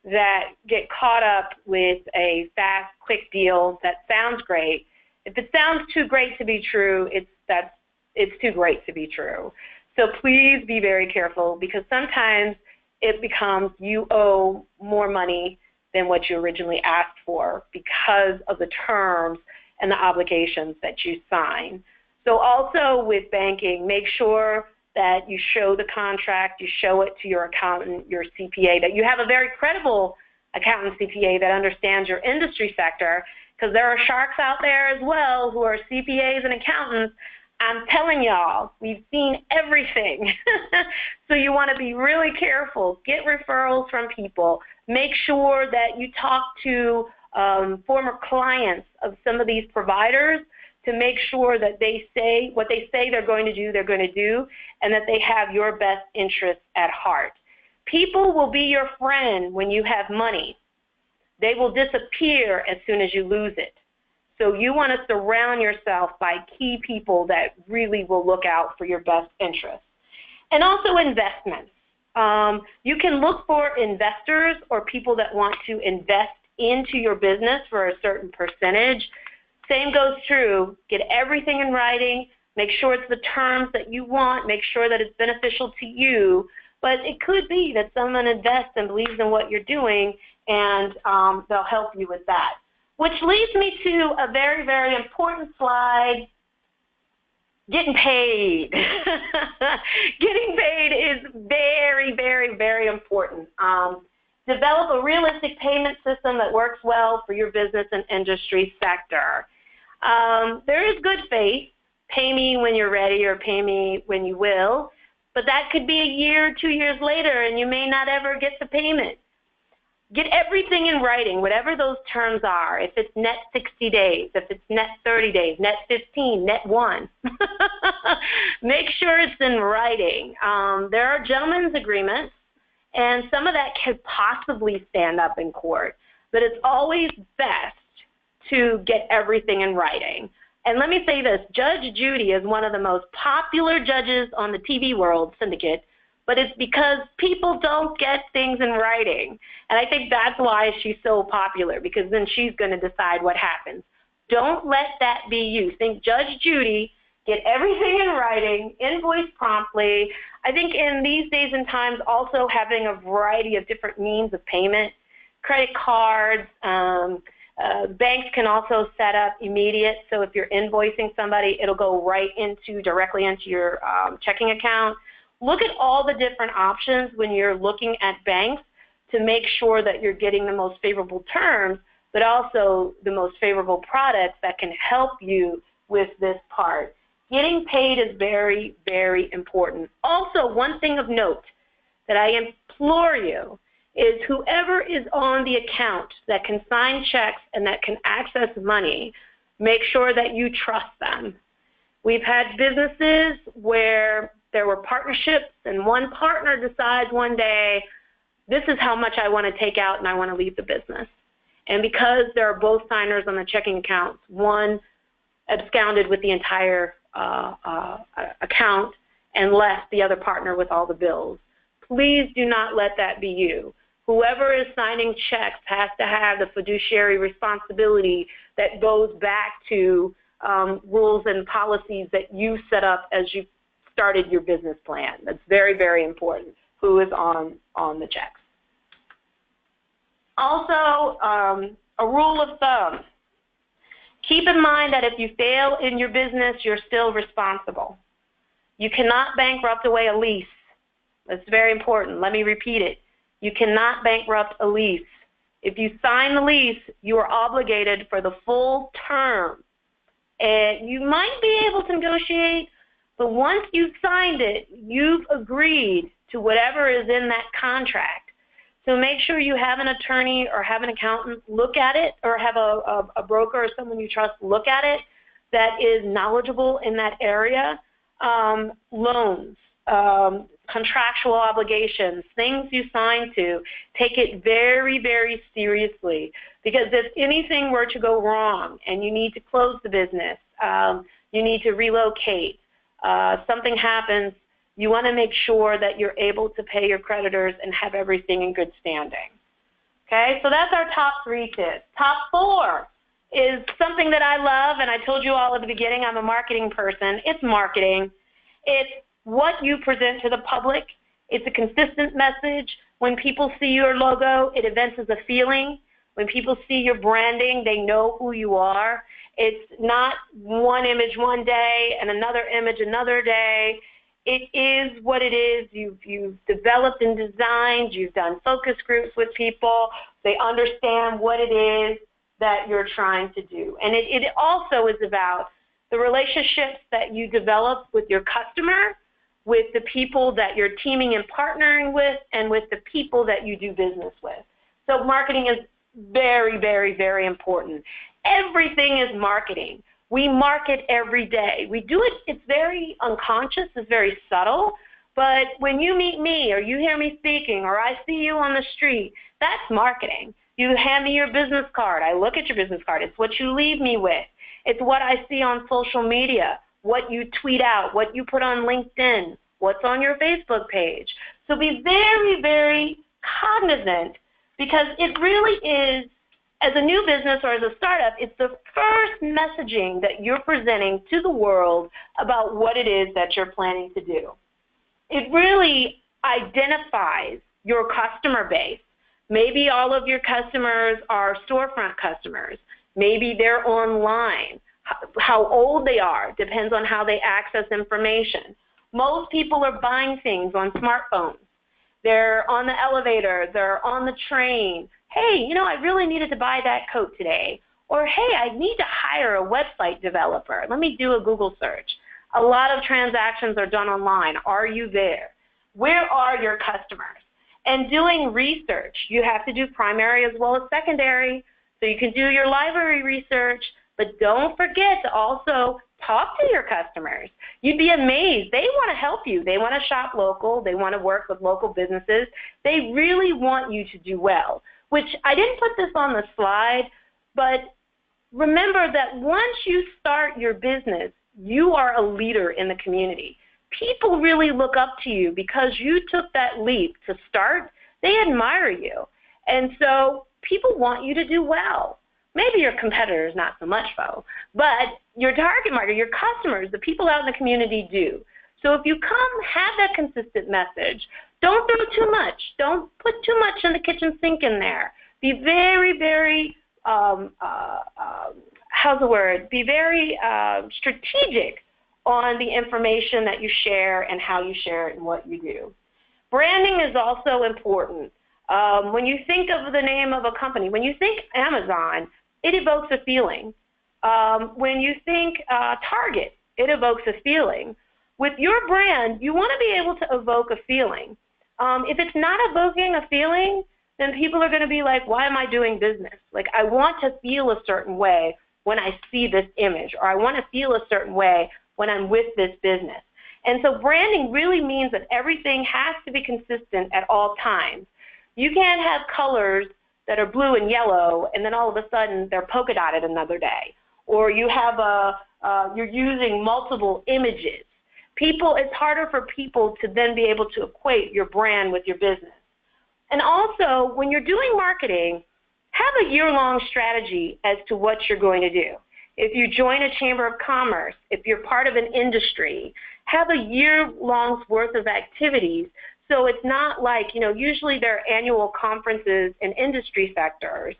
that get caught up with a fast, quick deal that sounds great. If it sounds too great to be true, it's too great to be true. So please be very careful because sometimes it becomes you owe more money than what you originally asked for because of the terms and the obligations that you sign. So also with banking, make sure that you show the contract, you show it to your accountant, your CPA, that you have a very credible accountant CPA that understands your industry sector, because there are sharks out there as well who are CPAs and accountants. I'm telling y'all, we've seen everything. So you want to be really careful. Get referrals from people. Make sure that you talk to former clients of some of these providers to make sure that they say what they say they're going to do, and that they have your best interests at heart. People will be your friend when you have money. They will disappear as soon as you lose it. So you want to surround yourself by key people that really will look out for your best interests. And also investments. You can look for investors or people that want to invest into your business for a certain percentage. Same goes true. Get everything in writing. Make sure it's the terms that you want. Make sure that it's beneficial to you. But it could be that someone invests and believes in what you're doing, and they'll help you with that. Which leads me to a very, very important slide, getting paid. Getting paid is very, very, very important. Develop a realistic payment system that works well for your business and industry sector. There is good faith, pay me when you're ready or pay me when you will, but that could be a year, 2 years later, and you may not ever get the payment. Get everything in writing, whatever those terms are. If it's net 60 days, if it's net 30 days, net 15, net 1. Make sure it's in writing. There are gentlemen's agreements, and some of that could possibly stand up in court, but it's always best to get everything in writing. And let me say this, Judge Judy is one of the most popular judges on the TV world syndicate, but it's because people don't get things in writing. And I think that's why she's so popular, because then she's going to decide what happens. Don't let that be you. Think Judge Judy Get everything in writing, invoice promptly. I think in these days and times also having a variety of different means of payment, credit cards, banks can also set up immediate, so if you're invoicing somebody, it'll go directly into your checking account. Look at all the different options when you're looking at banks to make sure that you're getting the most favorable terms, but also the most favorable products that can help you with this part. Getting paid is very, very important. Also, one thing of note that I implore you is whoever is on the account that can sign checks and that can access money, make sure that you trust them. We've had businesses where there were partnerships and one partner decides one day, this is how much I want to take out and I want to leave the business. And because there are both signers on the checking accounts, one absconded with the entire account and left the other partner with all the bills. Please do not let that be you. Whoever is signing checks has to have the fiduciary responsibility that goes back to rules and policies that you set up as you started your business plan. That's very, very important, who is on the checks. Also, a rule of thumb. Keep in mind that if you fail in your business, you're still responsible. You cannot bankrupt away a lease. That's very important. Let me repeat it. You cannot bankrupt a lease. If you sign the lease, you are obligated for the full term. And you might be able to negotiate, but once you've signed it, you've agreed to whatever is in that contract. So make sure you have an attorney or have an accountant look at it, or have a broker or someone you trust look at it that is knowledgeable in that area. Loans, contractual obligations, things you sign to, take it very, very seriously, because if anything were to go wrong and you need to close the business, you need to relocate, something happens, you want to make sure that you're able to pay your creditors and have everything in good standing. Okay, so that's our top 3 tips. Top 4 is something that I love, and I told you all at the beginning I'm a marketing person. It's marketing. It's what you present to the public. It's a consistent message. When people see your logo, it evinces a feeling. When people see your branding, they know who you are. It's not one image one day and another image another day. It is what it is. You've developed and designed. You've done focus groups with people. They understand what it is that you're trying to do. And it also is about the relationships that you develop with your customer, with the people that you're teaming and partnering with, and with the people that you do business with. So marketing is very, very, very important. Everything is marketing. We market every day. We do it, it's very unconscious, it's very subtle, but when you meet me or you hear me speaking or I see you on the street, that's marketing. You hand me your business card. I look at your business card. It's what you leave me with. It's what I see on social media, what you tweet out, what you put on LinkedIn, what's on your Facebook page. So be very, very cognizant, because it really is, as a new business or as a startup, it's the first messaging that you're presenting to the world about what it is that you're planning to do. It really identifies your customer base. Maybe all of your customers are storefront customers. Maybe they're online. How old they are depends on how they access information. Most people are buying things on smartphones. They're on the elevator. They're on the train. Hey, I really needed to buy that coat today. Or, hey, I need to hire a website developer. Let me do a Google search. A lot of transactions are done online. Are you there? Where are your customers? And doing research, you have to do primary as well as secondary. So you can do your library research, but don't forget to also talk to your customers. You'd be amazed. They want to help you. They want to shop local. They want to work with local businesses. They really want you to do well, which I didn't put this on the slide, but remember that once you start your business, you are a leader in the community. People really look up to you because you took that leap to start. They admire you. And so people want you to do well. Maybe your competitors, not so much so, but your target market, your customers, the people out in the community do. So if you come, have that consistent message. Don't do too much. Don't put too much in the kitchen sink in there. Be very, very, Be very strategic on the information that you share and how you share it and what you do. Branding is also important. When you think of the name of a company, when you think Amazon, it evokes a feeling. When you think Target, it evokes a feeling. With your brand, you want to be able to evoke a feeling. If it's not evoking a feeling, then people are going to be like, why am I doing business? Like, I want to feel a certain way when I see this image, or I want to feel a certain way when I'm with this business. And so branding really means that everything has to be consistent at all times. You can't have colors that are blue and yellow, and then all of a sudden they're polka dotted another day. Or you have you're using multiple images. It's harder for people to then be able to equate your brand with your business. And also, when you're doing marketing, have a year-long strategy as to what you're going to do. If you join a chamber of commerce, if you're part of an industry, have a year-long's worth of activities. So it's not like, usually there are annual conferences in industry sectors.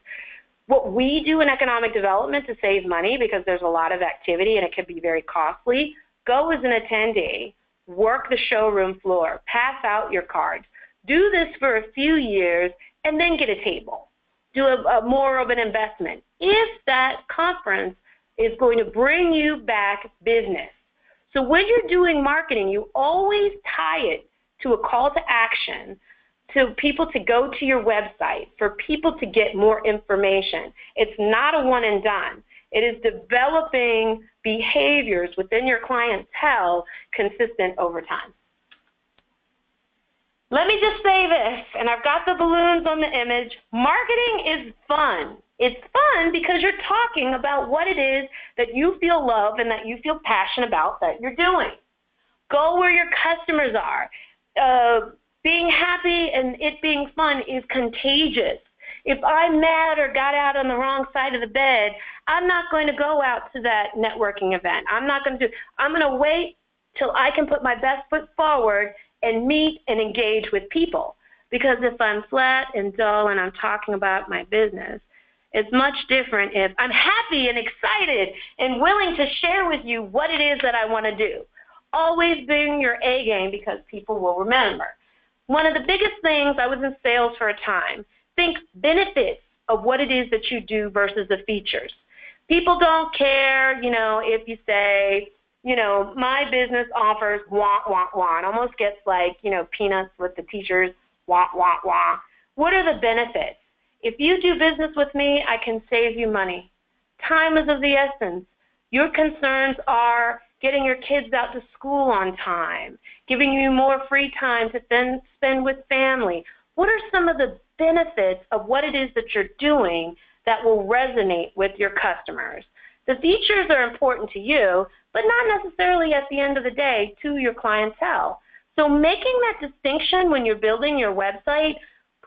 What we do in economic development to save money, because there's a lot of activity and it can be very costly, go as an attendee, work the showroom floor, pass out your cards. Do this for a few years and then get a table. Do a more of an investment if that conference is going to bring you back business. So when you're doing marketing, you always tie it to a call to action, to people to go to your website, for people to get more information. It's not a one and done. It is developing behaviors within your clientele consistent over time. Let me just say this, and I've got the balloons on the image. Marketing is fun. It's fun because you're talking about what it is that you feel love and that you feel passionate about that you're doing. Go where your customers are. Being happy and it being fun is contagious. If I'm mad or got out on the wrong side of the bed, I'm not going to go out to that networking event. I'm going to wait till I can put my best foot forward and meet and engage with people. Because if I'm flat and dull and I'm talking about my business, it's much different if I'm happy and excited and willing to share with you what it is that I want to do. Always bring your A game because people will remember. One of the biggest things, I was in sales for a time, think benefits of what it is that you do versus the features. People don't care, if you say, my business offers wah, wah, wah. It almost gets like, peanuts with the teachers, wah, wah, wah. What are the benefits? If you do business with me, I can save you money. Time is of the essence. Your concerns are getting your kids out to school on time, giving you more free time to then spend with family. What are some of the benefits of what it is that you're doing that will resonate with your customers? The features are important to you, but not necessarily at the end of the day to your clientele. So making that distinction when you're building your website,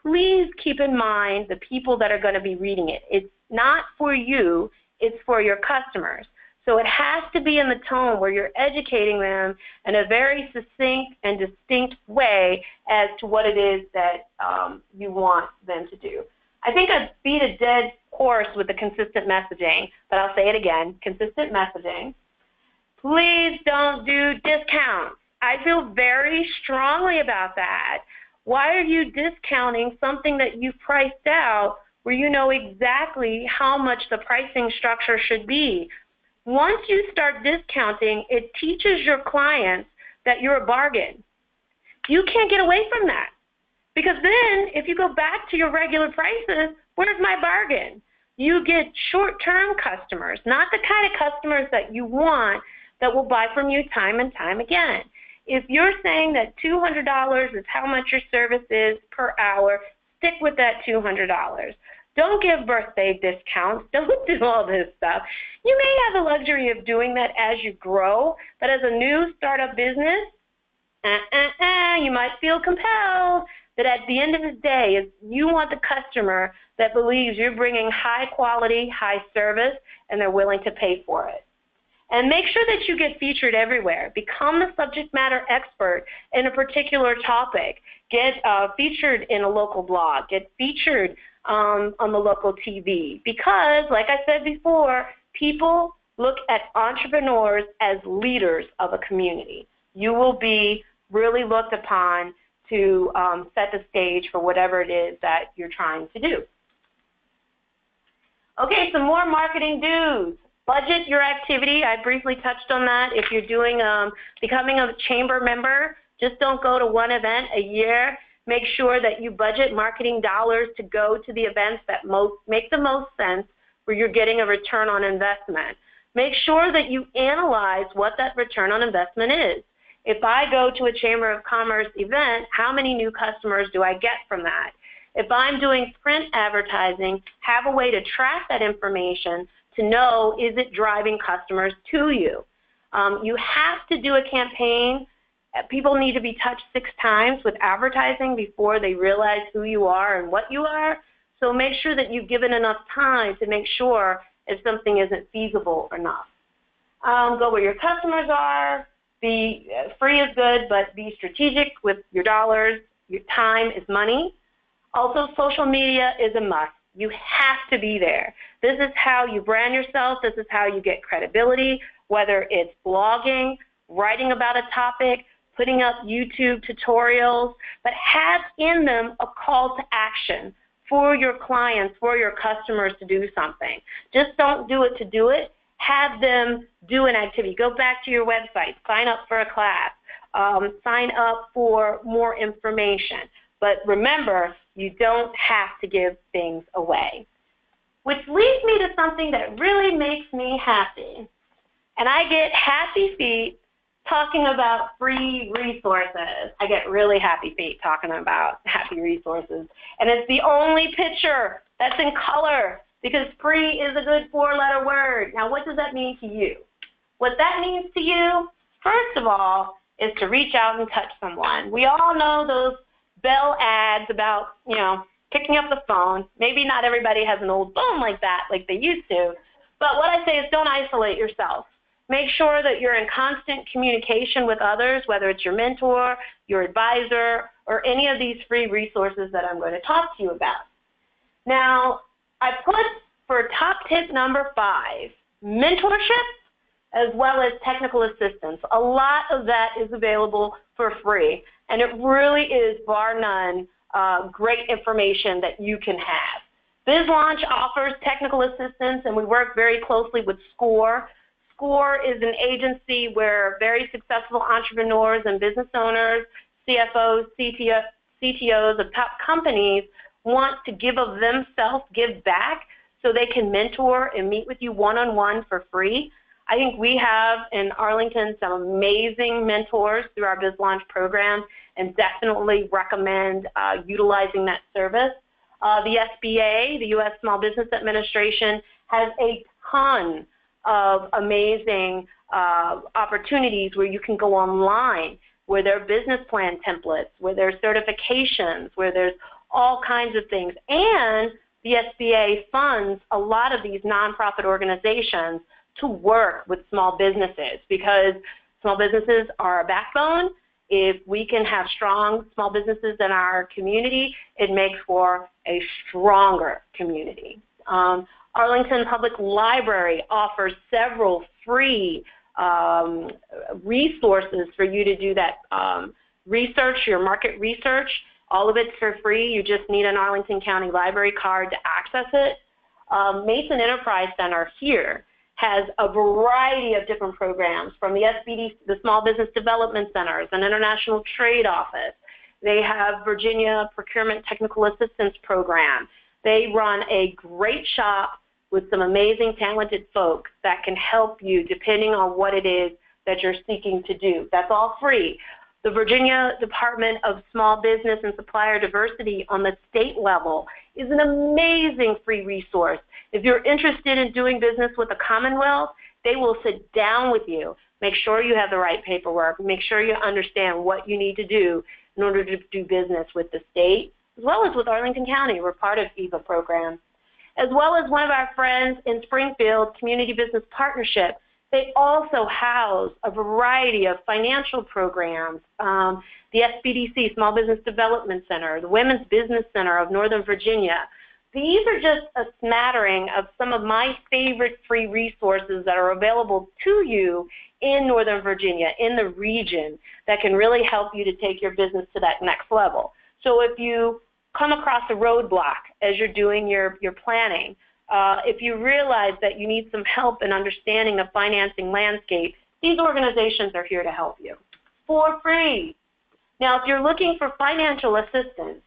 please keep in mind the people that are going to be reading it. It's not for you, it's for your customers. So it has to be in the tone where you're educating them in a very succinct and distinct way as to what it is that you want them to do. I think I beat a dead horse with the consistent messaging, but I'll say it again, consistent messaging. Please don't do discounts. I feel very strongly about that. Why are you discounting something that you've priced out where you know exactly how much the pricing structure should be? Once you start discounting, it teaches your clients that you're a bargain. You can't get away from that. Because then, if you go back to your regular prices, where's my bargain? You get short-term customers, not the kind of customers that you want that will buy from you time and time again. If you're saying that $200 is how much your service is per hour, stick with that $200. Don't give birthday discounts. Don't do all this stuff. You may have the luxury of doing that as you grow, but as a new startup business, you might feel compelled that at the end of the day, is you want the customer that believes you're bringing high quality, high service, and they're willing to pay for it. And make sure that you get featured everywhere. Become the subject matter expert in a particular topic. Get featured in a local blog. Get featured on the local TV. Because, like I said before, people look at entrepreneurs as leaders of a community. You will be really looked upon to set the stage for whatever it is that you're trying to do. Okay, some more marketing do's. Budget your activity. I briefly touched on that. If you're doing becoming a chamber member, just don't go to one event a year. Make sure that you budget marketing dollars to go to the events that make the most sense, where you're getting a return on investment. Make sure that you analyze what that return on investment is. If I go to a Chamber of Commerce event, how many new customers do I get from that? If I'm doing print advertising, have a way to track that information to know, is it driving customers to you? You have to do a campaign. People need to be touched 6 times with advertising before they realize who you are and what you are. So make sure that you've given enough time to make sure if something isn't feasible or not. Go where your customers are. Free is good, but be strategic with your dollars. Your time is money. Also, social media is a must. You have to be there. This is how you brand yourself. This is how you get credibility, whether it's blogging, writing about a topic, putting up YouTube tutorials, but have in them a call to action for your clients, for your customers to do something. Just don't do it to do it. Have them do an activity. Go back to your website, sign up for a class, sign up for more information. But remember, you don't have to give things away. Which leads me to something that really makes me happy. And I get happy feet talking about free resources. I get really happy feet talking about happy resources. And it's the only picture that's in color, because free is a good 4-letter word. Now, what does that mean to you? What that means to you, first of all, is to reach out and touch someone. We all know those Bell ads about, picking up the phone. Maybe not everybody has an old phone like that, like they used to. But what I say is don't isolate yourself. Make sure that you're in constant communication with others, whether it's your mentor, your advisor, or any of these free resources that I'm going to talk to you about. Now, I put for top tip number 5, mentorship as well as technical assistance. A lot of that is available for free, and it really is, bar none, great information that you can have. BizLaunch offers technical assistance, and we work very closely with SCORE. SCORE is an agency where very successful entrepreneurs and business owners, CFOs, CTOs of top companies want to give of themselves, give back, so they can mentor and meet with you one-on-one for free. I think we have in Arlington some amazing mentors through our BizLaunch program, and definitely recommend utilizing that service. The SBA, the U.S. Small Business Administration, has a ton of amazing opportunities where you can go online, where there are business plan templates, where there's certifications, where there's all kinds of things. And the SBA funds a lot of these nonprofit organizations to work with small businesses, because small businesses are a backbone. If we can have strong small businesses in our community, it makes for a stronger community. Arlington Public Library offers several free resources for you to do that research, your market research. All of it's for free. You just need an Arlington County Library card to access it. Mason Enterprise Center here has a variety of different programs, from the SBD, the Small Business Development Centers, an International Trade Office. They have Virginia Procurement Technical Assistance Program. They run a great shop with some amazing, talented folks that can help you depending on what it is that you're seeking to do. That's all free. The Virginia Department of Small Business and Supplier Diversity on the state level is an amazing free resource. If you're interested in doing business with the Commonwealth, they will sit down with you, make sure you have the right paperwork, make sure you understand what you need to do. in order to do business with the state, as well as with Arlington County. We're part of EVA programs. As well as one of our friends in Springfield, Community Business Partnership. They also house a variety of financial programs, the SBDC, Small Business Development Center, the Women's Business Center of Northern Virginia. These are just a smattering of some of my favorite free resources that are available to you in Northern Virginia, in the region, that can really help you to take your business to that next level. So if you come across a roadblock as you're doing your planning, if you realize that you need some help in understanding the financing landscape, these organizations are here to help you for free. Now, if you're looking for financial assistance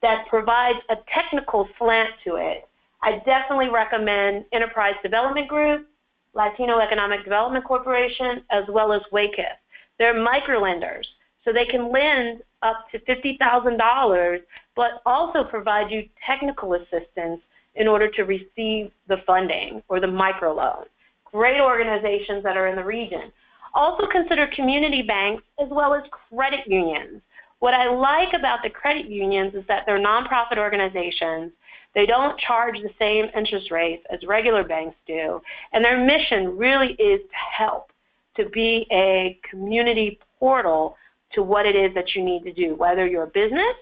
that provides a technical slant to it, I definitely recommend Enterprise Development Group, Latino Economic Development Corporation, as well as WACIF. They're microlenders, so they can lend up to $50,000, but also provide you technical assistance in order to receive the funding or the microloan. Great organizations that are in the region. Also consider community banks as well as credit unions. What I like about the credit unions is that they're nonprofit organizations. They don't charge the same interest rates as regular banks do, and their mission really is to help, to be a community portal to what it is that you need to do, whether you're a business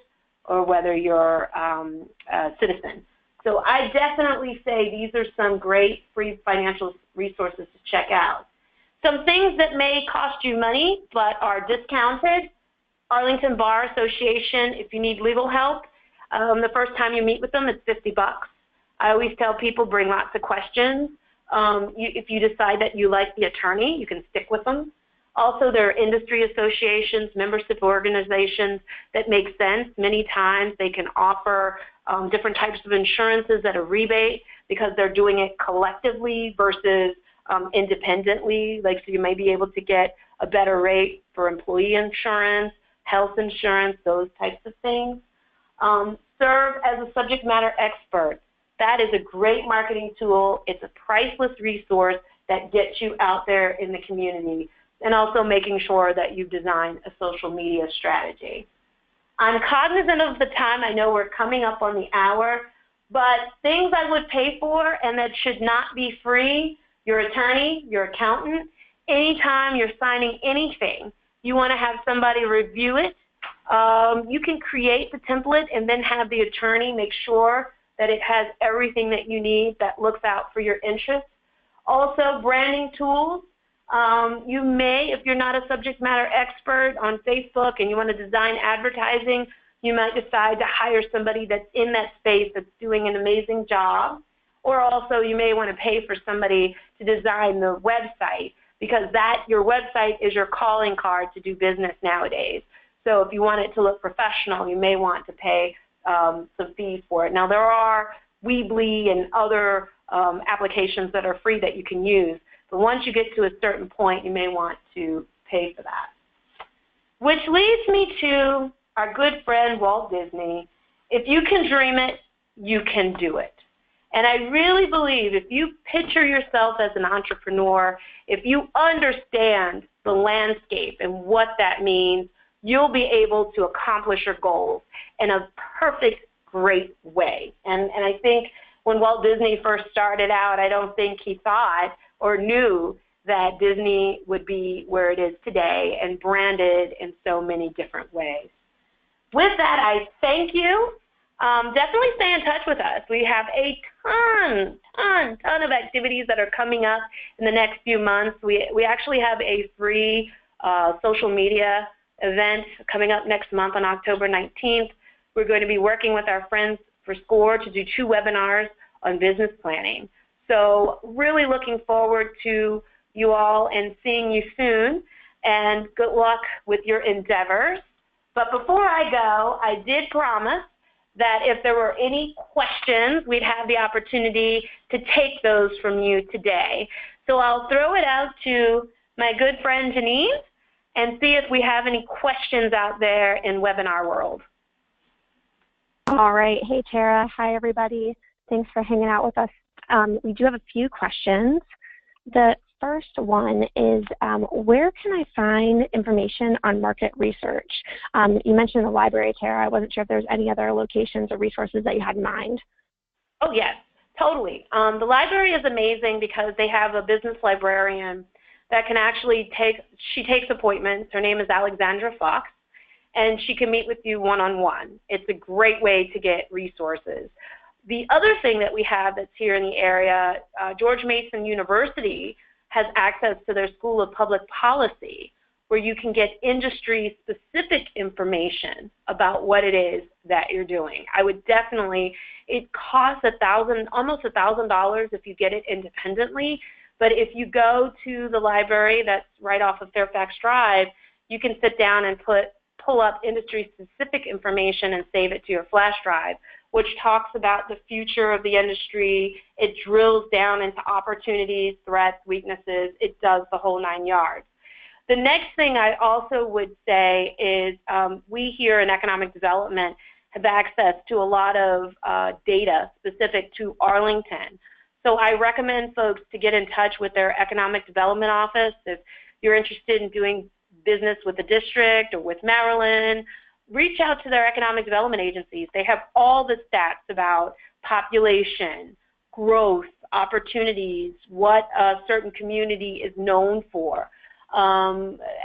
or whether you're a citizen. So I definitely say these are some great free financial resources to check out. Some things that may cost you money but are discounted: Arlington Bar Association, if you need legal help, the first time you meet with them, it's $50. I always tell people, bring lots of questions. If you decide that you like the attorney, you can stick with them. Also, there are industry associations, membership organizations that make sense. Many times they can offer different types of insurances at a rebate because they're doing it collectively versus independently. Like, so you may be able to get a better rate for employee insurance, health insurance, those types of things. Serve as a subject matter expert. That is a great marketing tool. It's a priceless resource that gets you out there in the community, and also making sure that you design a social media strategy. I'm cognizant of the time. I know we're coming up on the hour, but things I would pay for and that should not be free: your attorney, your accountant. Anytime you're signing anything, you want to have somebody review it. You can create the template and then have the attorney make sure that it has everything that you need that looks out for your interests. Also, branding tools. You may, if you're not a subject matter expert on Facebook and you want to design advertising, you might decide to hire somebody that's in that space that's doing an amazing job. Or also you may want to pay for somebody to design the website, because your website is your calling card to do business nowadays. So if you want it to look professional, you may want to pay some fees for it. Now, there are Weebly and other applications that are free that you can use, but once you get to a certain point, you may want to pay for that. Which leads me to our good friend Walt Disney. If you can dream it, you can do it. And I really believe if you picture yourself as an entrepreneur, if you understand the landscape and what that means, you'll be able to accomplish your goals in a perfect, great way. And I think when Walt Disney first started out, I don't think he thought or knew that Disney would be where it is today and branded in so many different ways. With that, I thank you. Definitely stay in touch with us. We have a ton of activities that are coming up in the next few months. We actually have a free social media event coming up next month on October 19th. We're going to be working with our friends for SCORE to do 2 webinars on business planning. So really looking forward to you all and seeing you soon, and good luck with your endeavors. But before I go, I did promise that if there were any questions, we'd have the opportunity to take those from you today. So I'll throw it out to my good friend Janine and see if we have any questions out there in webinar world. All right. Hey, Tara. Hi, everybody. Thanks for hanging out with us. We do have a few questions. The first one is where can I find information on market research? You mentioned the library, Tara. I wasn't sure if there's any other locations or resources that you had in mind. Oh, yes, totally. The library is amazing because they have a business librarian that can actually she takes appointments. Her name is Alexandra Fox, and she can meet with you one-on-one. It's a great way to get resources. The other thing that we have that's here in the area, George Mason University has access to their School of Public Policy, where you can get industry-specific information about what it is that you're doing. I would definitely, it costs almost $1,000 if you get it independently, but if you go to the library that's right off of Fairfax Drive, you can sit down and pull up industry-specific information and save it to your flash drive, which talks about the future of the industry. It drills down into opportunities, threats, weaknesses. It does the whole 9 yards. The next thing I also would say is we here in economic development have access to a lot of data specific to Arlington. So I recommend folks to get in touch with their economic development office if you're interested in doing business with the district or with Maryland. Reach out to their economic development agencies. They have all the stats about population, growth, opportunities, what a certain community is known for.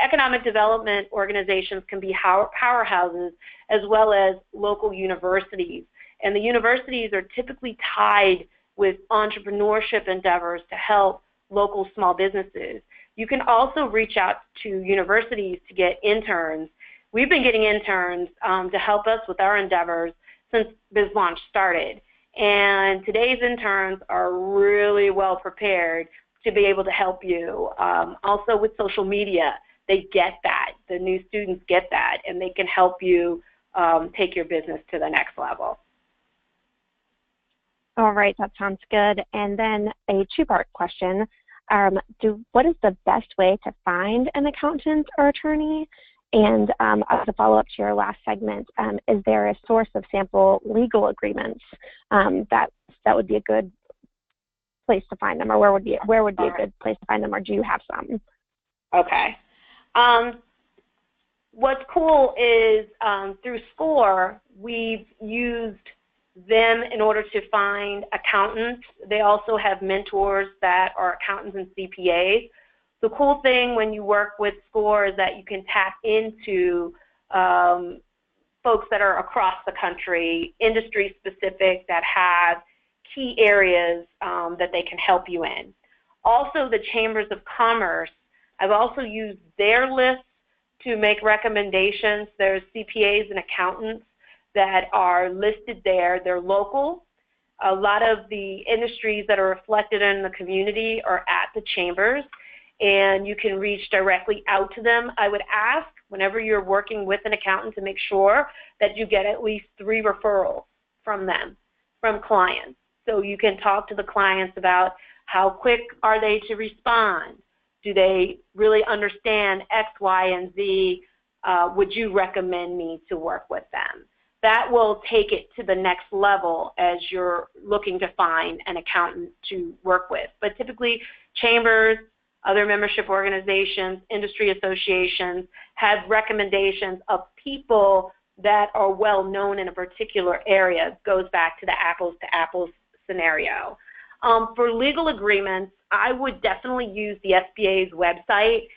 Economic development organizations can be powerhouses as well as local universities. And the universities are typically tied with entrepreneurship endeavors to help local small businesses. You can also reach out to universities to get interns. We've been getting interns to help us with our endeavors since BizLaunch started. And today's interns are really well prepared to be able to help you. Also with social media, they get that. The new students get that, and they can help you take your business to the next level. All right, that sounds good. And then a two-part question. What is the best way to find an accountant or attorney? And as a follow-up to your last segment, is there a source of sample legal agreements that would be a good place to find them, or where would be a good place to find them, or do you have some? Okay. What's cool is through SCORE, we've used them in order to find accountants. They also have mentors that are accountants and CPAs. The cool thing when you work with SCORE is that you can tap into folks that are across the country, industry specific, that have key areas that they can help you in. Also, the Chambers of Commerce, I've also used their lists to make recommendations. There's CPAs and accountants that are listed there. They're local. A lot of the industries that are reflected in the community are at the chambers, and you can reach directly out to them. I would ask, whenever you're working with an accountant, to make sure that you get at least 3 referrals from them, from clients. So you can talk to the clients about how quick are they to respond. Do they really understand X, Y, and Z? Would you recommend me to work with them? That will take it to the next level as you're looking to find an accountant to work with. But typically, chambers, other membership organizations, industry associations have recommendations of people that are well known in a particular area. It goes back to the apples to apples scenario. For legal agreements, I would definitely use the SBA's website.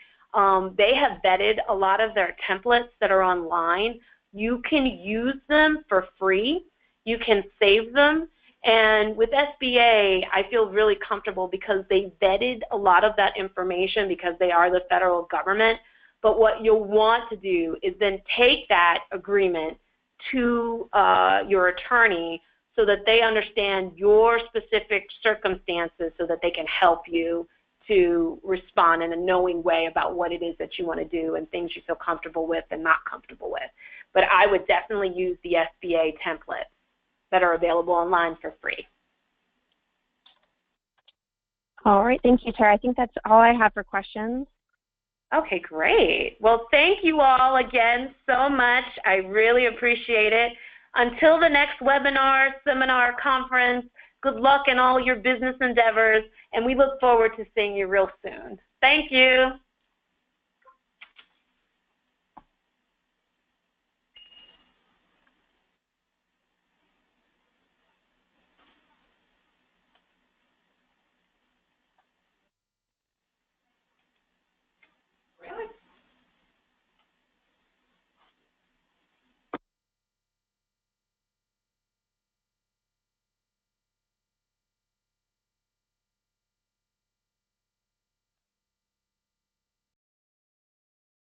They have vetted a lot of their templates that are online. You can use them for free. You can save them. And with SBA, I feel really comfortable because they vetted a lot of that information because they are the federal government. But what you'll want to do is then take that agreement to your attorney so that they understand your specific circumstances so that they can help you to respond in a knowing way about what it is that you want to do and things you feel comfortable with and not comfortable with. But I would definitely use the SBA templates that are available online for free. All right, thank you, Tara. I think that's all I have for questions. Okay, great. Well, thank you all again so much. I really appreciate it. Until the next webinar, seminar, conference, Good luck in all your business endeavors, and we look forward to seeing you real soon. Thank you.